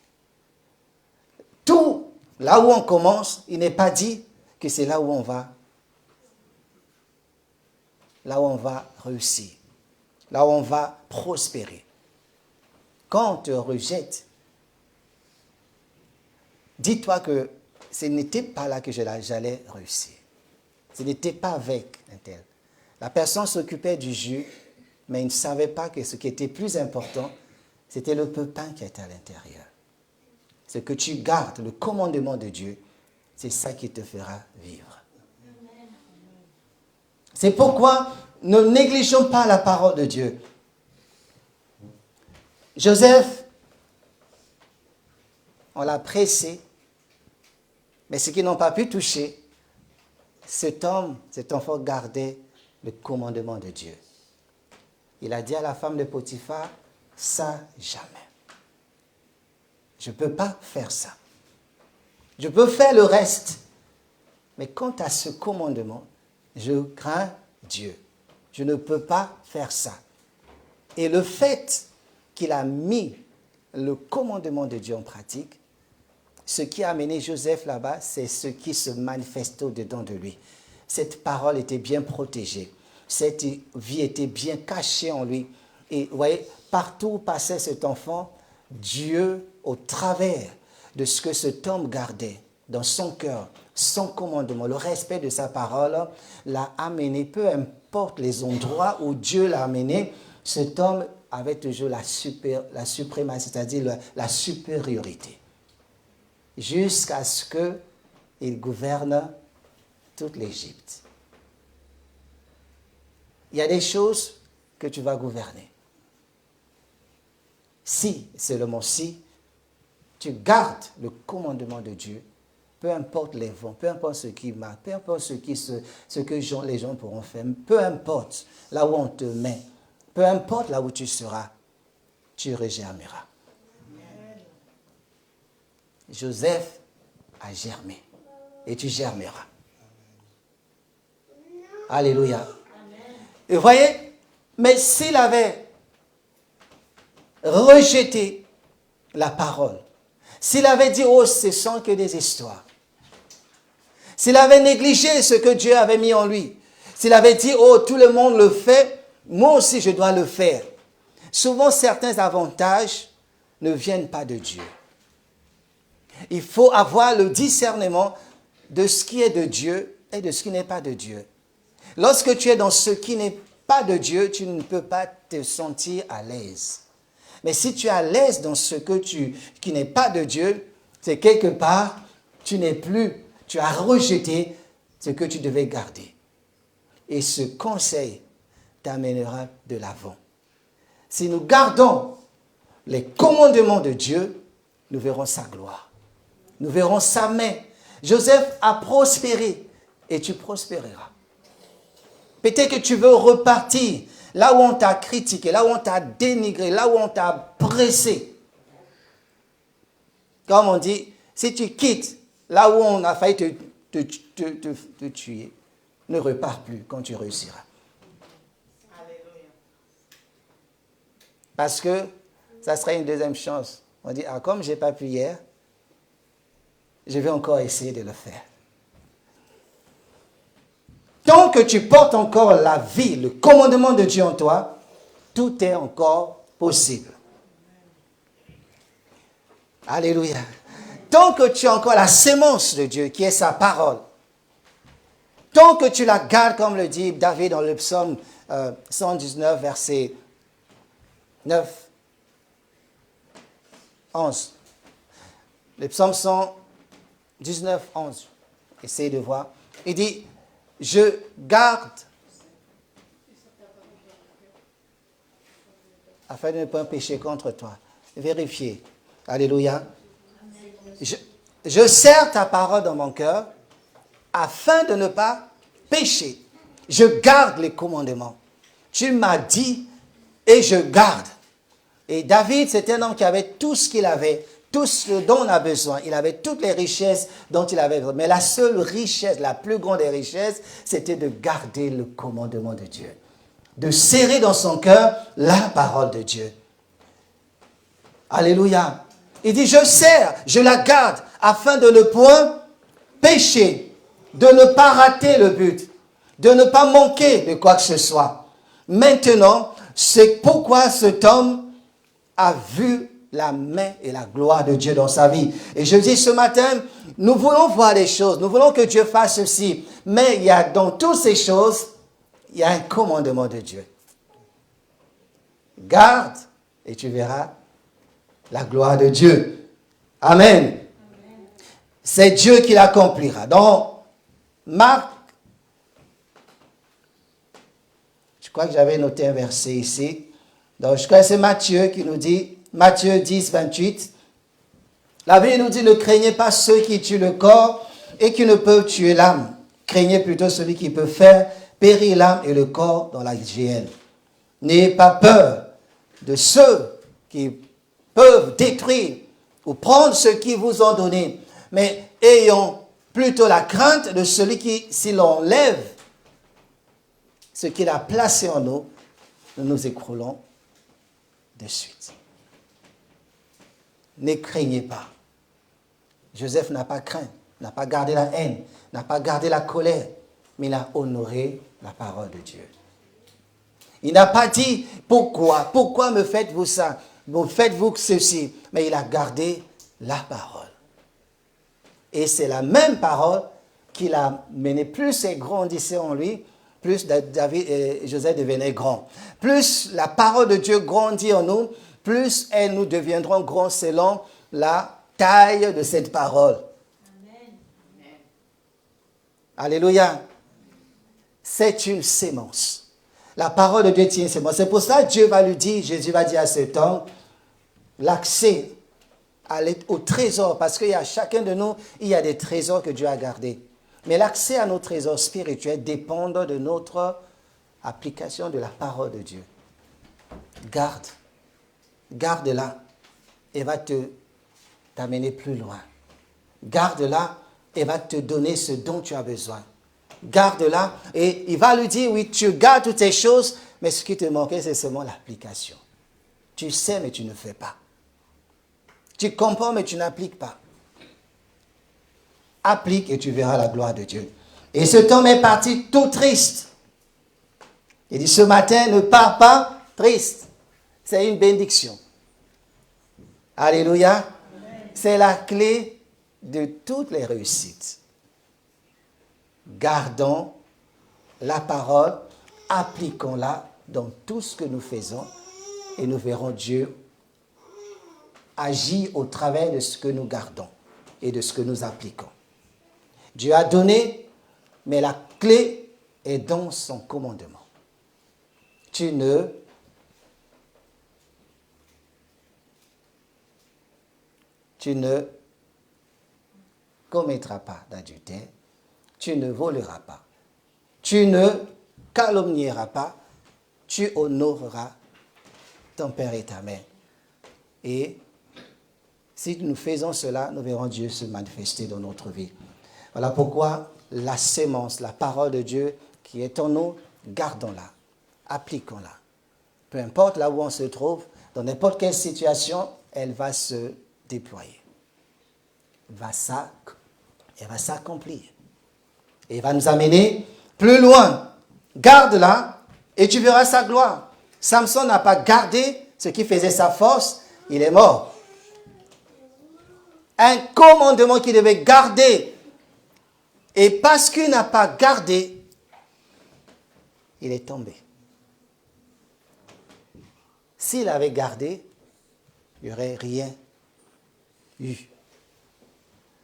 Tout, là où on commence, il n'est pas dit que c'est là où on va réussir, là où on va prospérer. Quand on te rejette, dis-toi que ce n'était pas là que j'allais réussir. Ce n'était pas avec un tel. La personne s'occupait du jus, mais il ne savait pas que ce qui était plus important, c'était le pépin qui était à l'intérieur. Ce que tu gardes, le commandement de Dieu, c'est ça qui te fera vivre. C'est pourquoi ne négligeons pas la parole de Dieu. Joseph, on l'a pressé, mais ce qu'ils n'ont pas pu toucher, cet enfant gardait le commandement de Dieu. Il a dit à la femme de Potiphar, ça jamais. Je ne peux pas faire ça. Je peux faire le reste. Mais quant à ce commandement, je crains Dieu. Je ne peux pas faire ça. Et le fait qu'il a mis le commandement de Dieu en pratique, ce qui a amené Joseph là-bas, c'est ce qui se manifestait au-dedans de lui. Cette parole était bien protégée. Cette vie était bien cachée en lui. Et vous voyez, partout où passait cet enfant, Dieu, au travers de ce que cet homme gardait dans son cœur, son commandement, le respect de sa parole, l'a amené, peu importe les endroits où Dieu l'a amené, cet homme avait toujours la suprématie, c'est-à-dire la supériorité. Jusqu'à ce qu'il gouverne toute l'Égypte. Il y a des choses que tu vas gouverner. Si, seulement si, tu gardes le commandement de Dieu, peu importe les vents, peu importe ce qui marche, peu importe ce que les gens pourront faire, peu importe là où on te met, peu importe là où tu seras, tu regermeras. Joseph a germé et tu germeras. Alléluia. Et vous voyez, mais s'il avait rejeté la parole, s'il avait dit, oh, ce sont que des histoires, s'il avait négligé ce que Dieu avait mis en lui, s'il avait dit, oh, tout le monde le fait, moi aussi je dois le faire. Souvent, certains avantages ne viennent pas de Dieu. Il faut avoir le discernement de ce qui est de Dieu et de ce qui n'est pas de Dieu. Lorsque tu es dans ce qui n'est pas de Dieu, tu ne peux pas te sentir à l'aise. Mais si tu es à l'aise dans ce qui n'est pas de Dieu, c'est quelque part, tu as rejeté ce que tu devais garder. Et ce conseil t'amènera de l'avant. Si nous gardons les commandements de Dieu, nous verrons sa gloire. Nous verrons sa main. Joseph a prospéré et tu prospéreras. Peut-être que tu veux repartir là où on t'a critiqué, là où on t'a dénigré, là où on t'a pressé. Comme on dit, si tu quittes là où on a failli te tuer, ne repars plus quand tu réussiras. Parce que ça serait une deuxième chance. On dit, ah, comme je n'ai pas pu hier, je vais encore essayer de le faire. Tant que tu portes encore la vie, le commandement de Dieu en toi, tout est encore possible. Alléluia. Tant que tu as encore la sémence de Dieu, qui est sa parole, tant que tu la gardes, comme le dit David dans le psaume 119, verset 9, 11. Le psaume 119, 11. Essayez de voir. Il dit, je garde, afin de ne pas pécher contre toi. Vérifiez. Alléluia. Je serre ta parole dans mon cœur, afin de ne pas pécher. Je garde les commandements. Tu m'as dit, et je garde. Et David, c'était un homme qui avait tout ce qu'il avait, tout ce dont on a besoin. Il avait toutes les richesses dont il avait besoin. Mais la seule richesse, la plus grande des richesses, c'était de garder le commandement de Dieu. De serrer dans son cœur la parole de Dieu. Alléluia. Il dit, je serre, je la garde, afin de ne point pécher, de ne pas rater le but, de ne pas manquer de quoi que ce soit. Maintenant, c'est pourquoi cet homme a vu la main et la gloire de Dieu dans sa vie. Et je dis ce matin, nous voulons voir des choses, nous voulons que Dieu fasse ceci, mais il y a dans toutes ces choses, il y a un commandement de Dieu. Garde et tu verras la gloire de Dieu. Amen. C'est Dieu qui l'accomplira. Dans Marc, je crois que j'avais noté un verset ici. Donc, je crois que c'est Matthieu qui nous dit, Matthieu 10, 28. La Bible nous dit, ne craignez pas ceux qui tuent le corps et qui ne peuvent tuer l'âme. Craignez plutôt celui qui peut faire périr l'âme et le corps dans la géhenne. N'ayez pas peur de ceux qui peuvent détruire ou prendre ce qu'ils vous ont donné, mais ayons plutôt la crainte de celui qui, s'il enlève ce qu'il a placé en nous, nous nous écroulons de suite. Ne craignez pas. Joseph n'a pas craint, n'a pas gardé la haine, n'a pas gardé la colère, mais il a honoré la parole de Dieu. Il n'a pas dit, pourquoi me faites-vous ça? Vous faites-vous ceci? Mais il a gardé la parole. Et c'est la même parole qu'il a mené. Plus il grandissait en lui, plus David et Joseph devenaient grands. Plus la parole de Dieu grandit en nous, plus nous deviendrons grands selon la taille de cette parole. Amen. Alléluia. C'est une sémence. La parole de Dieu tient une sémence. C'est pour ça que Dieu va lui dire, Jésus va dire à cet homme, l'accès au trésor, parce qu'il y a chacun de nous, il y a des trésors que Dieu a gardés. Mais l'accès à nos trésors spirituels dépend de notre application de la parole de Dieu. Garde-la et va t'amener plus loin. Garde-la et va te donner ce dont tu as besoin. Garde-la et il va lui dire, oui, tu gardes toutes ces choses, mais ce qui te manquait, c'est seulement l'application. Tu sais, mais tu ne fais pas. Tu comprends, mais tu n'appliques pas. Applique et tu verras la gloire de Dieu. Et cet homme est parti tout triste. Il dit, ce matin, ne pars pas triste. C'est une bénédiction. Alléluia. C'est la clé de toutes les réussites. Gardons la parole, appliquons-la dans tout ce que nous faisons et nous verrons Dieu agir au travers de ce que nous gardons et de ce que nous appliquons. Dieu a donné, mais la clé est dans son commandement. Tu ne commettras pas d'adultère, tu ne voleras pas, tu ne calomnieras pas, tu honoreras ton père et ta mère. Et Si nous faisons cela, nous verrons Dieu se manifester dans notre vie. Voilà pourquoi la sémence, la parole de Dieu qui est en nous, gardons-la, appliquons-la. Peu importe là où on se trouve, dans n'importe quelle situation, elle va se déployer. Elle va s'accomplir. Et elle va nous amener plus loin. Garde-la et tu verras sa gloire. Samson n'a pas gardé ce qui faisait sa force, il est mort. Un commandement qu'il devait garder. Et parce qu'il n'a pas gardé, il est tombé. S'il avait gardé, il n'y aurait rien eu.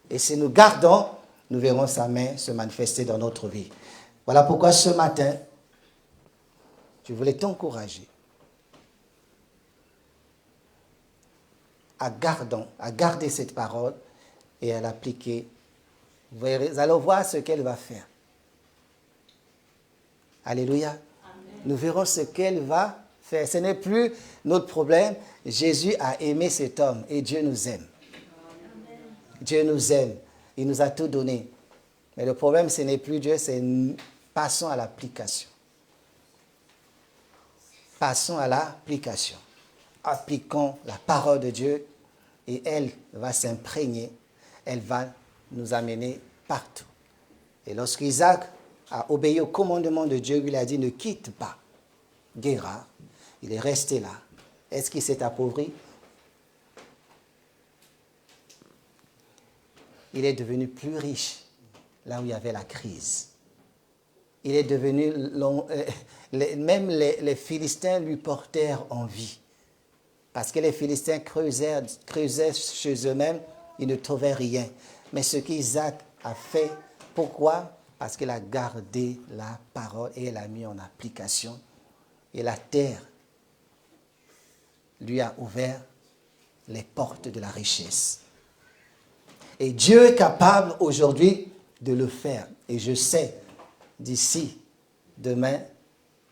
Et si nous gardons, nous verrons sa main se manifester dans notre vie. Voilà pourquoi ce matin, je voulais t'encourager à garder cette parole et à l'appliquer. Vous allez voir ce qu'elle va faire. Alléluia. Amen. Nous verrons ce qu'elle va faire. Ce n'est plus notre problème. Jésus a aimé cet homme et Dieu nous aime. Amen. Dieu nous aime. Il nous a tout donné. Mais le problème, ce n'est plus Dieu, c'est passons à l'application. Passons à l'application. Appliquons la parole de Dieu et elle va s'imprégner. Elle va nous amener partout. Et lorsqu'Isaac a obéi au commandement de Dieu, il a dit ne quitte pas Guérar. Il est resté là. Est-ce qu'il s'est appauvri? Il est devenu plus riche là où il y avait la crise. Il est devenu, même les Philistins lui portèrent envie. Parce que les Philistins creusaient chez eux-mêmes, ils ne trouvaient rien. Mais ce qu'Isaac a fait, pourquoi? Parce qu'il a gardé la parole et l'a mis en application. Et la terre lui a ouvert les portes de la richesse. Et Dieu est capable aujourd'hui de le faire. Et je sais, d'ici, demain,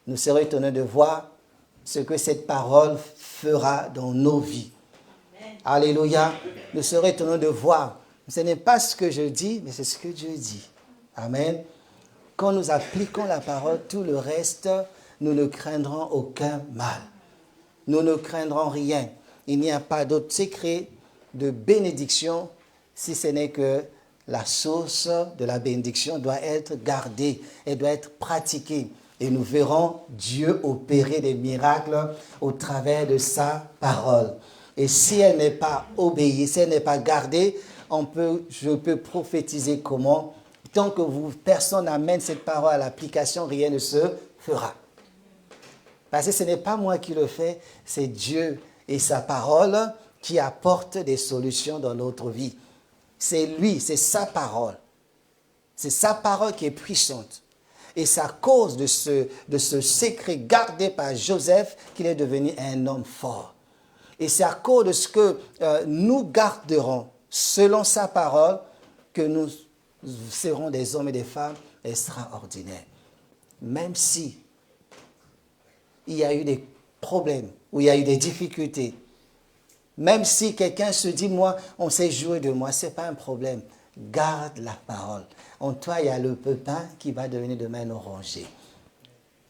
nous serons étonnés de voir ce que cette parole fera dans nos vies. Amen. Alléluia. Nous serons étonnés de voir. Ce n'est pas ce que je dis, mais c'est ce que Dieu dit. Amen. Quand nous appliquons la parole, tout le reste, nous ne craindrons aucun mal. Nous ne craindrons rien. Il n'y a pas d'autre secret de bénédiction si ce n'est que la source de la bénédiction doit être gardée et doit être pratiquée. Et nous verrons Dieu opérer des miracles au travers de sa parole. Et si elle n'est pas obéie, si elle n'est pas gardée, je peux prophétiser comment? Tant que personne n'amène cette parole à l'application, rien ne se fera. Parce que ce n'est pas moi qui le fais, c'est Dieu et sa parole qui apportent des solutions dans notre vie. C'est lui, c'est sa parole. C'est sa parole qui est puissante. Et c'est à cause de ce secret gardé par Joseph qu'il est devenu un homme fort. Et c'est à cause de ce que nous garderons selon sa parole que nous serons des hommes et des femmes extraordinaires. Même si il y a eu des problèmes, ou il y a eu des difficultés, même si quelqu'un se dit, moi, on s'est joué de moi, ce n'est pas un problème. Garde la parole. En toi, il y a le pépin qui va devenir demain un oranger.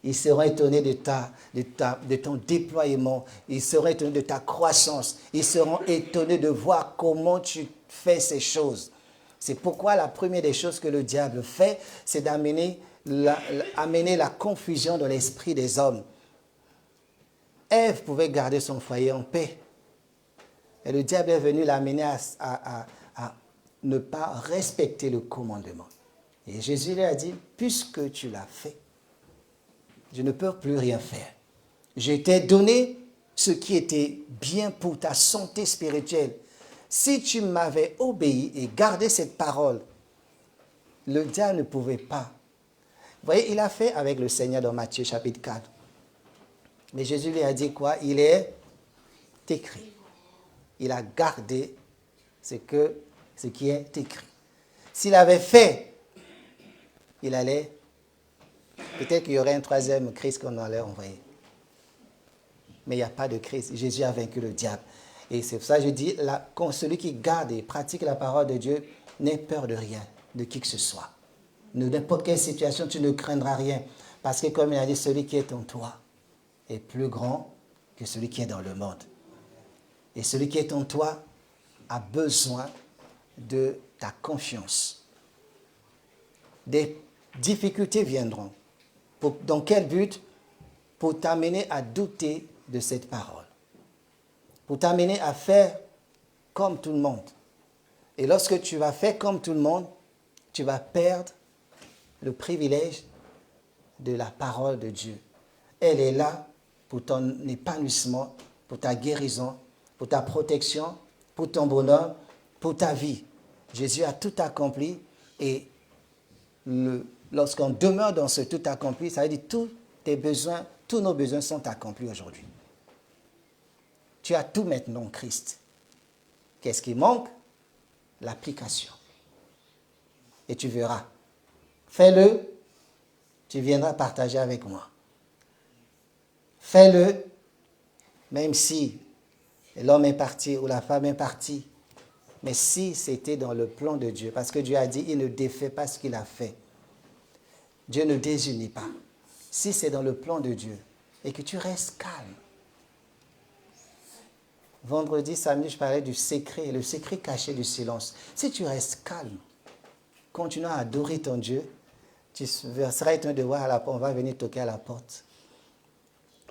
Ils seront étonnés de ton déploiement. Ils seront étonnés de ta croissance. Ils seront étonnés de voir comment tu fais ces choses. C'est pourquoi la première des choses que le diable fait, c'est d'amener la confusion dans l'esprit des hommes. Ève pouvait garder son foyer en paix. Et le diable est venu l'amener à ne pas respecter le commandement. Et Jésus lui a dit, puisque tu l'as fait, je ne peux plus rien faire. Je t'ai donné ce qui était bien pour ta santé spirituelle. Si tu m'avais obéi et gardé cette parole, le diable ne pouvait pas. Vous voyez, il a fait avec le Seigneur dans Matthieu chapitre 4. Mais Jésus lui a dit quoi? Il est écrit. Il a gardé ce qui est écrit. S'il avait fait, il allait, peut-être qu'il y aurait un troisième Christ qu'on allait envoyer. Mais il n'y a pas de Christ. Jésus a vaincu le diable. Et c'est pour ça que je dis, celui qui garde et pratique la parole de Dieu n'aie peur de rien, de qui que ce soit. De n'importe quelle situation, tu ne craindras rien. Parce que comme il a dit, celui qui est en toi est plus grand que celui qui est dans le monde. Et celui qui est en toi a besoin de ta confiance. Des difficultés viendront. Dans quel but? Pour t'amener à douter de cette parole. Pour t'amener à faire comme tout le monde. Et lorsque tu vas faire comme tout le monde, tu vas perdre le privilège de la parole de Dieu. Elle est là pour ton épanouissement, pour ta guérison, pour ta protection, pour ton bonheur, pour ta vie. Jésus a tout accompli et lorsqu'on demeure dans ce tout accompli, ça veut dire tous tes besoins, tous nos besoins sont accomplis aujourd'hui. Tu as tout maintenant en Christ. Qu'est-ce qui manque? L'application. Et tu verras. Fais-le, tu viendras partager avec moi. Fais-le, même si l'homme est parti ou la femme est partie. Mais si c'était dans le plan de Dieu, parce que Dieu a dit, il ne défait pas ce qu'il a fait. Dieu ne désunit pas. Si c'est dans le plan de Dieu et que tu restes calme. Vendredi, samedi, je parlais du secret, le secret caché du silence. Si tu restes calme, continuant à adorer ton Dieu, tu seras étonné de voir à la porte, on va venir toquer à la porte.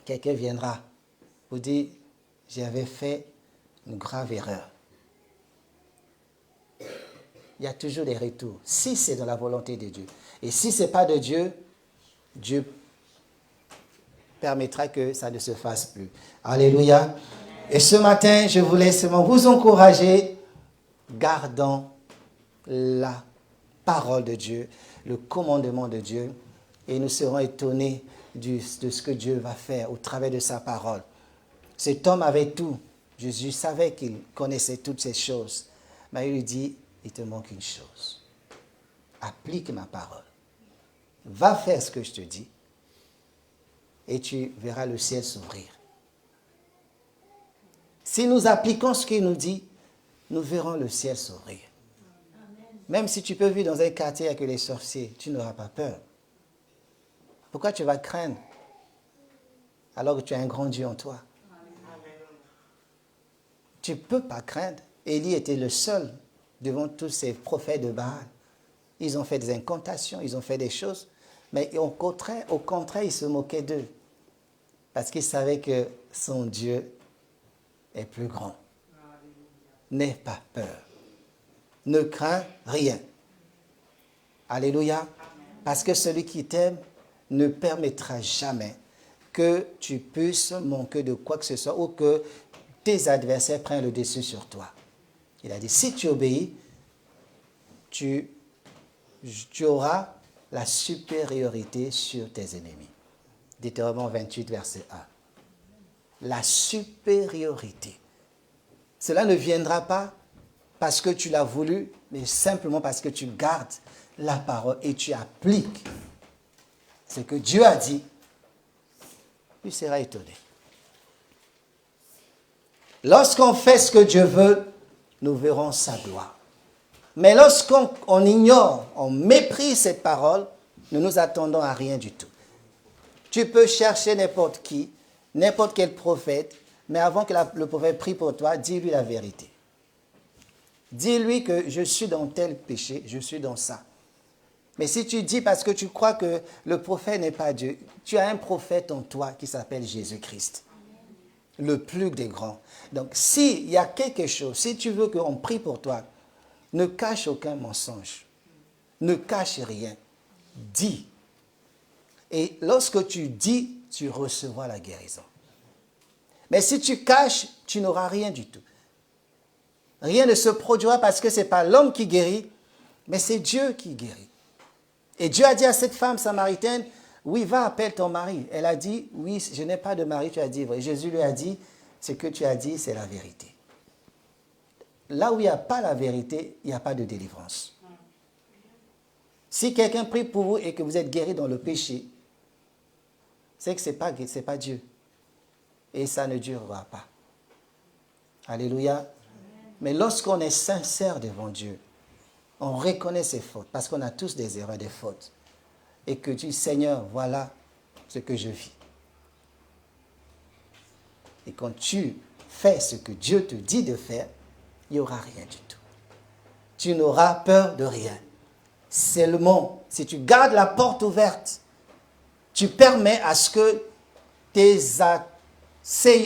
Quelqu'un viendra vous dire, j'avais fait une grave erreur. Il y a toujours des retours, si c'est dans la volonté de Dieu. Et si ce n'est pas de Dieu, Dieu permettra que ça ne se fasse plus. Alléluia. Et ce matin, je voulais seulement vous encourager, gardons la parole de Dieu, le commandement de Dieu, et nous serons étonnés de ce que Dieu va faire au travers de sa parole. Cet homme avait tout. Jésus savait qu'il connaissait toutes ces choses. Mais il lui dit, il te manque une chose. Applique ma parole. Va faire ce que je te dis et tu verras le ciel s'ouvrir. Si nous appliquons ce qu'il nous dit, nous verrons le ciel s'ouvrir. Même si tu peux vivre dans un quartier avec les sorciers, tu n'auras pas peur. Pourquoi tu vas craindre alors que tu as un grand Dieu en toi? Tu ne peux pas craindre. Élie était le seul devant tous ces prophètes de Baal. Ils ont fait des incantations, ils ont fait des choses, mais au contraire, ils se moquaient d'eux. Parce qu'ils savaient que son Dieu est plus grand. N'aie pas peur. Ne crains rien. Alléluia. Parce que celui qui t'aime ne permettra jamais que tu puisses manquer de quoi que ce soit ou que tes adversaires prennent le dessus sur toi. Il a dit, si tu obéis, tu auras la supériorité sur tes ennemis. Deutéronome 28, verset 1. La supériorité. Cela ne viendra pas parce que tu l'as voulu, mais simplement parce que tu gardes la parole et tu appliques ce que Dieu a dit. Tu seras étonné. Lorsqu'on fait ce que Dieu veut, nous verrons sa gloire. Mais lorsqu'on ignore, on méprise cette parole, nous nous attendons à rien du tout. Tu peux chercher n'importe qui, n'importe quel prophète, mais avant que le prophète prie pour toi, dis-lui la vérité. Dis-lui que je suis dans tel péché, je suis dans ça. Mais si tu dis parce que tu crois que le prophète n'est pas Dieu, tu as un prophète en toi qui s'appelle Jésus-Christ, le plus des grands. Donc s'il y a quelque chose, si tu veux qu'on prie pour toi, ne cache aucun mensonge, ne cache rien, dis. Et lorsque tu dis, tu recevras la guérison. Mais si tu caches, tu n'auras rien du tout. Rien ne se produira parce que ce n'est pas l'homme qui guérit, mais c'est Dieu qui guérit. Et Dieu a dit à cette femme samaritaine, oui, va, appelle ton mari. Elle a dit, oui, je n'ai pas de mari, tu as dit vrai. Jésus lui a dit, ce que tu as dit, c'est la vérité. Là où il n'y a pas la vérité, il n'y a pas de délivrance. Si quelqu'un prie pour vous et que vous êtes guéri dans le péché, c'est que ce n'est pas Dieu. Et ça ne durera pas. Alléluia. Mais lorsqu'on est sincère devant Dieu, on reconnaît ses fautes, parce qu'on a tous des erreurs, des fautes. Et que tu dis, Seigneur, voilà ce que je vis. Et quand tu fais ce que Dieu te dit de faire, il n'y aura rien du tout. Tu n'auras peur de rien. Seulement, si tu gardes la porte ouverte, tu permets à ce que tes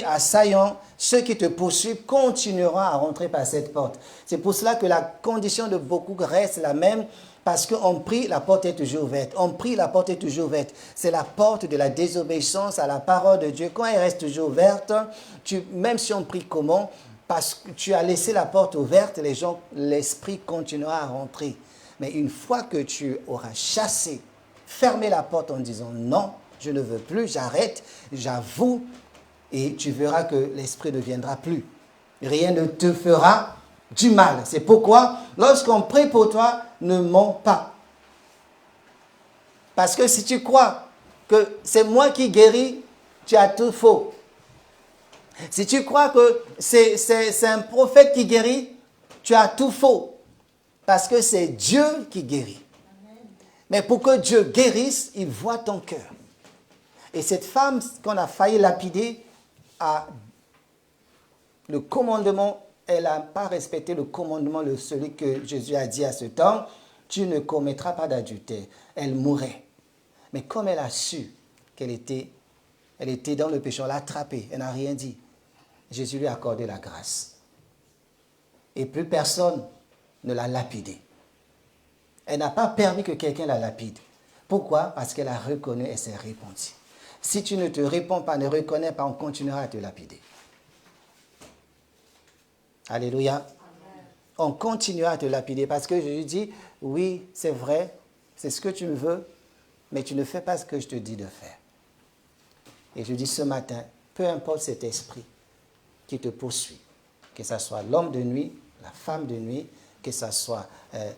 assaillants, ceux qui te poursuivent, continueront à rentrer par cette porte. C'est pour cela que la condition de beaucoup reste la même, parce qu'on prie, la porte est toujours ouverte. On prie, la porte est toujours ouverte. C'est la porte de la désobéissance à la parole de Dieu. Quand elle reste toujours ouverte, même si on prie comment, parce que tu as laissé la porte ouverte, l'esprit continuera à rentrer. Mais une fois que tu auras chassé, fermé la porte en disant non, je ne veux plus, j'arrête, j'avoue, et tu verras que l'esprit ne viendra plus. Rien ne te fera du mal. C'est pourquoi, lorsqu'on prie pour toi, ne mens pas. Parce que si tu crois que c'est moi qui guéris, tu as tout faux. Si tu crois que c'est un prophète qui guérit, tu as tout faux. Parce que c'est Dieu qui guérit. Mais pour que Dieu guérisse, il voit ton cœur. Et cette femme qu'on a failli lapider a le commandement, elle n'a pas respecté le commandement, celui que Jésus a dit à ce temps, tu ne commettras pas d'adultère. Elle mourrait. Mais comme elle a su qu'elle était dans le péché, on l'a attrapée, elle n'a rien dit. Jésus lui a accordé la grâce. Et plus personne ne l'a lapidée. Elle n'a pas permis que quelqu'un la lapide. Pourquoi? Parce qu'elle a reconnu et s'est répandue. Si tu ne te réponds pas, ne reconnais pas, on continuera à te lapider. Alléluia. Amen. On continuera à te lapider parce que Jésus dit, oui, c'est vrai, c'est ce que tu veux, mais tu ne fais pas ce que je te dis de faire. Et je dis ce matin, peu importe cet esprit qui te poursuit, que ce soit l'homme de nuit, la femme de nuit, que ce soit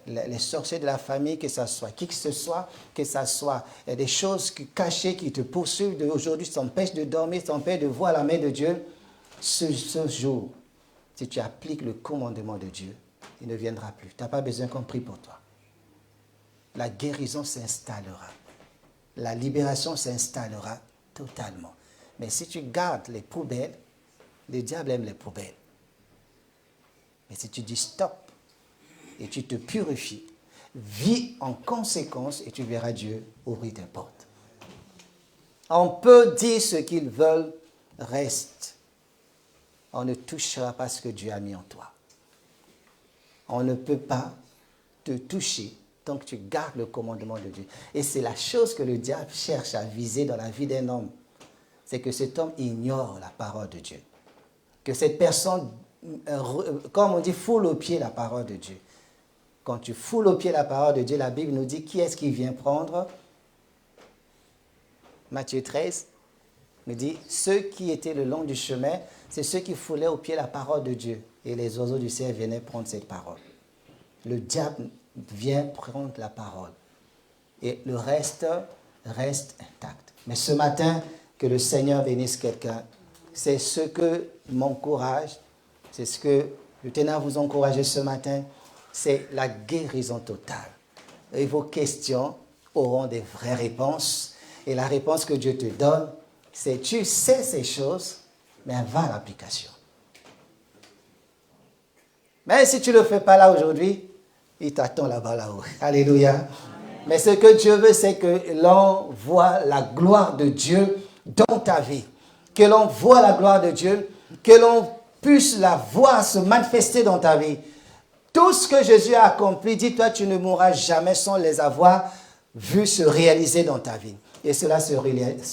les sorciers de la famille, que ce soit qui que ce soit des choses cachées qui te poursuivent aujourd'hui, t'empêchent de dormir, t'empêchent de voir la main de Dieu, ce jour, si tu appliques le commandement de Dieu, il ne viendra plus. Tu n'as pas besoin qu'on prie pour toi. La guérison s'installera. La libération s'installera totalement. Mais si tu gardes les poubelles, le diable aime les poubelles. Mais si tu dis stop, et tu te purifies, vis en conséquence et tu verras Dieu ouvrir tes portes. On peut dire ce qu'ils veulent, reste. On ne touchera pas ce que Dieu a mis en toi. On ne peut pas te toucher tant que tu gardes le commandement de Dieu. Et c'est la chose que le diable cherche à viser dans la vie d'un homme. C'est que cet homme ignore la parole de Dieu. Que cette personne, comme on dit, foule aux pieds la parole de Dieu. Quand tu foules au pied la parole de Dieu, la Bible nous dit qui est-ce qui vient prendre? Matthieu 13 nous dit, ceux qui étaient le long du chemin, c'est ceux qui foulaient au pied la parole de Dieu. Et les oiseaux du ciel venaient prendre cette parole. Le diable vient prendre la parole. Et le reste intact. Mais ce matin, que le Seigneur bénisse quelqu'un. C'est ce que m'encourage, c'est ce que je tenais à vous encourager ce matin. C'est la guérison totale. Et vos questions auront des vraies réponses. Et la réponse que Dieu te donne, c'est tu sais ces choses, mais va à l'application. Mais si tu ne le fais pas là aujourd'hui, il t'attend là-haut. Alléluia. Amen. Mais ce que Dieu veut, c'est que l'on voit la gloire de Dieu dans ta vie. Que l'on voit la gloire de Dieu, que l'on puisse la voir se manifester dans ta vie. Tout ce que Jésus a accompli, dis-toi, tu ne mourras jamais sans les avoir vus se réaliser dans ta vie. Et cela se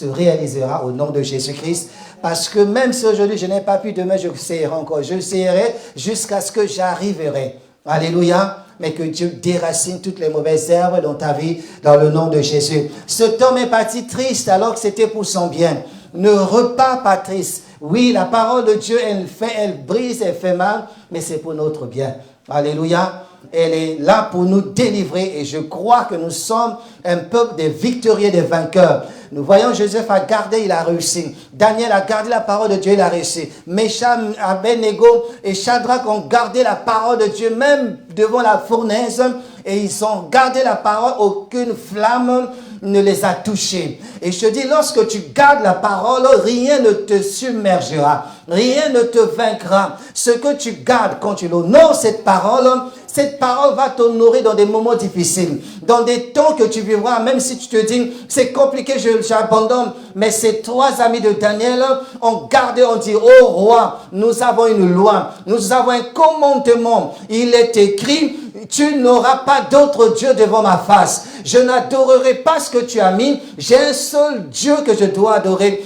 réalisera au nom de Jésus-Christ. Parce que même si aujourd'hui je n'ai pas pu, demain je essaierai encore. Je essaierai jusqu'à ce que j'arriverai. Alléluia. Mais que Dieu déracine toutes les mauvaises herbes dans ta vie, dans le nom de Jésus. Cet homme est parti triste alors que c'était pour son bien. Ne repars pas triste. Oui, la parole de Dieu, elle brise, elle fait mal, mais c'est pour notre bien. Alléluia. Elle est là pour nous délivrer et je crois que nous sommes un peuple des victorieux, des vainqueurs. Nous voyons Joseph a gardé, il a réussi. Daniel a gardé la parole de Dieu, il a réussi. Meshach, Abednego et Shadrach ont gardé la parole de Dieu, même devant la fournaise. Et ils ont gardé la parole, aucune flamme ne les a touchés. Et je te dis, lorsque tu gardes la parole, rien ne te submergera, rien ne te vaincra. Ce que tu gardes, quand tu l'honores cette parole va t'honorer dans des moments difficiles, dans des temps que tu vivras, même si tu te dis, c'est compliqué, j'abandonne. Mais ces 3 amis de Daniel ont gardé, ont dit, oh roi, nous avons une loi, nous avons un commandement. Il est écrit, tu n'auras pas d'autre Dieu devant ma face. Je n'adorerai pas ce que tu as mis. J'ai un seul Dieu que je dois adorer.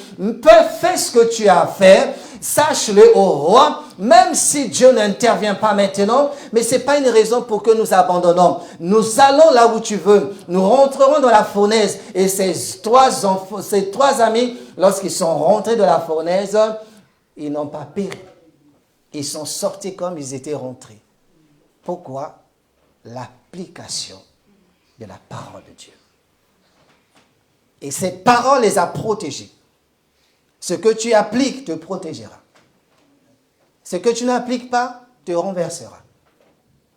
Fais ce que tu as à faire. Sache-le, ô roi, même si Dieu n'intervient pas maintenant, mais ce n'est pas une raison pour que nous abandonnons. Nous allons là où tu veux. Nous rentrerons dans la fournaise. Et ces 3 amis, lorsqu'ils sont rentrés dans la fournaise, ils n'ont pas péri. Ils sont sortis comme ils étaient rentrés. Pourquoi? L'application de la parole de Dieu. Et cette parole les a protégés. Ce que tu appliques te protégera. Ce que tu n'appliques pas te renversera.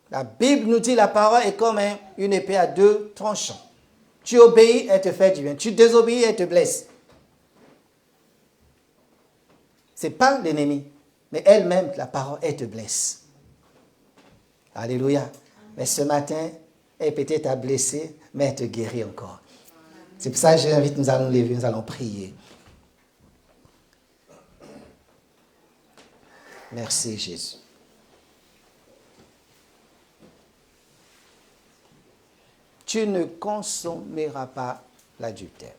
La Bible nous dit la parole est comme une épée à 2 tranchants. Tu obéis, elle te fait du bien. Tu désobéis, elle te blesse. Ce n'est pas l'ennemi, mais elle-même, la parole, elle te blesse. Alléluia. Mais ce matin, elle peut-être t'a blessé, mais elle te guérit encore. C'est pour ça que j'invite, nous allons lever, nous allons prier. Merci Jésus. Tu ne consommeras pas l'adultère.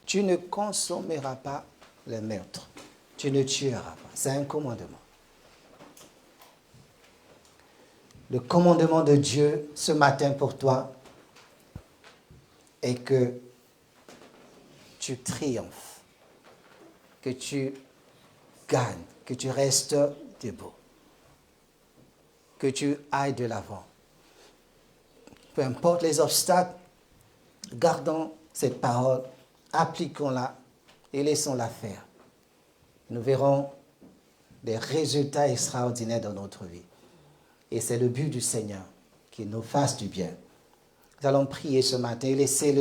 Tu ne consommeras pas le meurtre. Tu ne tueras pas. C'est un commandement. Le commandement de Dieu ce matin pour toi est que tu triomphes, que tu gagnes, que tu restes debout, que tu ailles de l'avant. Peu importe les obstacles, gardons cette parole, appliquons-la et laissons-la faire. Nous verrons des résultats extraordinaires dans notre vie. Et c'est le but du Seigneur, qu'il nous fasse du bien. Nous allons prier ce matin et laisser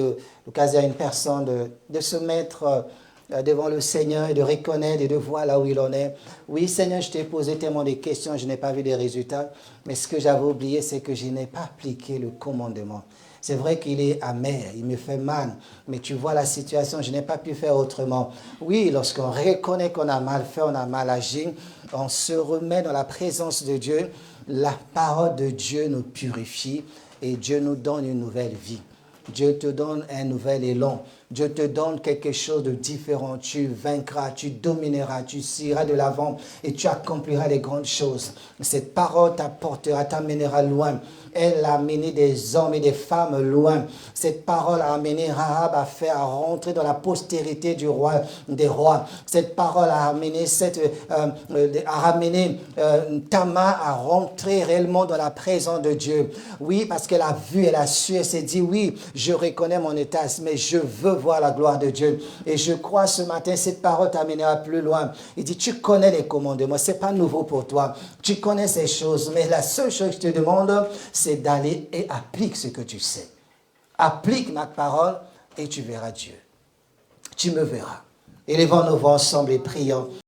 l'occasion à une personne de se mettre devant le Seigneur et de reconnaître et de voir là où il en est. Oui, Seigneur, je t'ai posé tellement de questions, je n'ai pas vu des résultats, mais ce que j'avais oublié, c'est que je n'ai pas appliqué le commandement. C'est vrai qu'il est amer, il me fait mal, mais tu vois la situation, je n'ai pas pu faire autrement. Oui, lorsqu'on reconnaît qu'on a mal fait, on a mal agi, on se remet dans la présence de Dieu, la parole de Dieu nous purifie et Dieu nous donne une nouvelle vie. Dieu te donne un nouvel élan. Dieu te donne quelque chose de différent. Tu vaincras, tu domineras, tu iras de l'avant et tu accompliras des grandes choses. Cette parole t'apportera, t'amènera loin. Elle a amené des hommes et des femmes loin. Cette parole a amené Rahab à rentrer dans la postérité du roi des rois. Cette parole a amené, Tamar à rentrer réellement dans la présence de Dieu. Oui, parce qu'elle a vu, elle a su, elle s'est dit, oui, je reconnais mon état, mais je veux voir la gloire de Dieu. Et je crois ce matin, cette parole t'amènera plus loin. Il dit, tu connais les commandements, c'est pas nouveau pour toi. Tu connais ces choses, mais la seule chose que je te demande, c'est d'aller et applique ce que tu sais. Applique ma parole et tu verras Dieu. Tu me verras. Élevons nos voix ensemble et prions.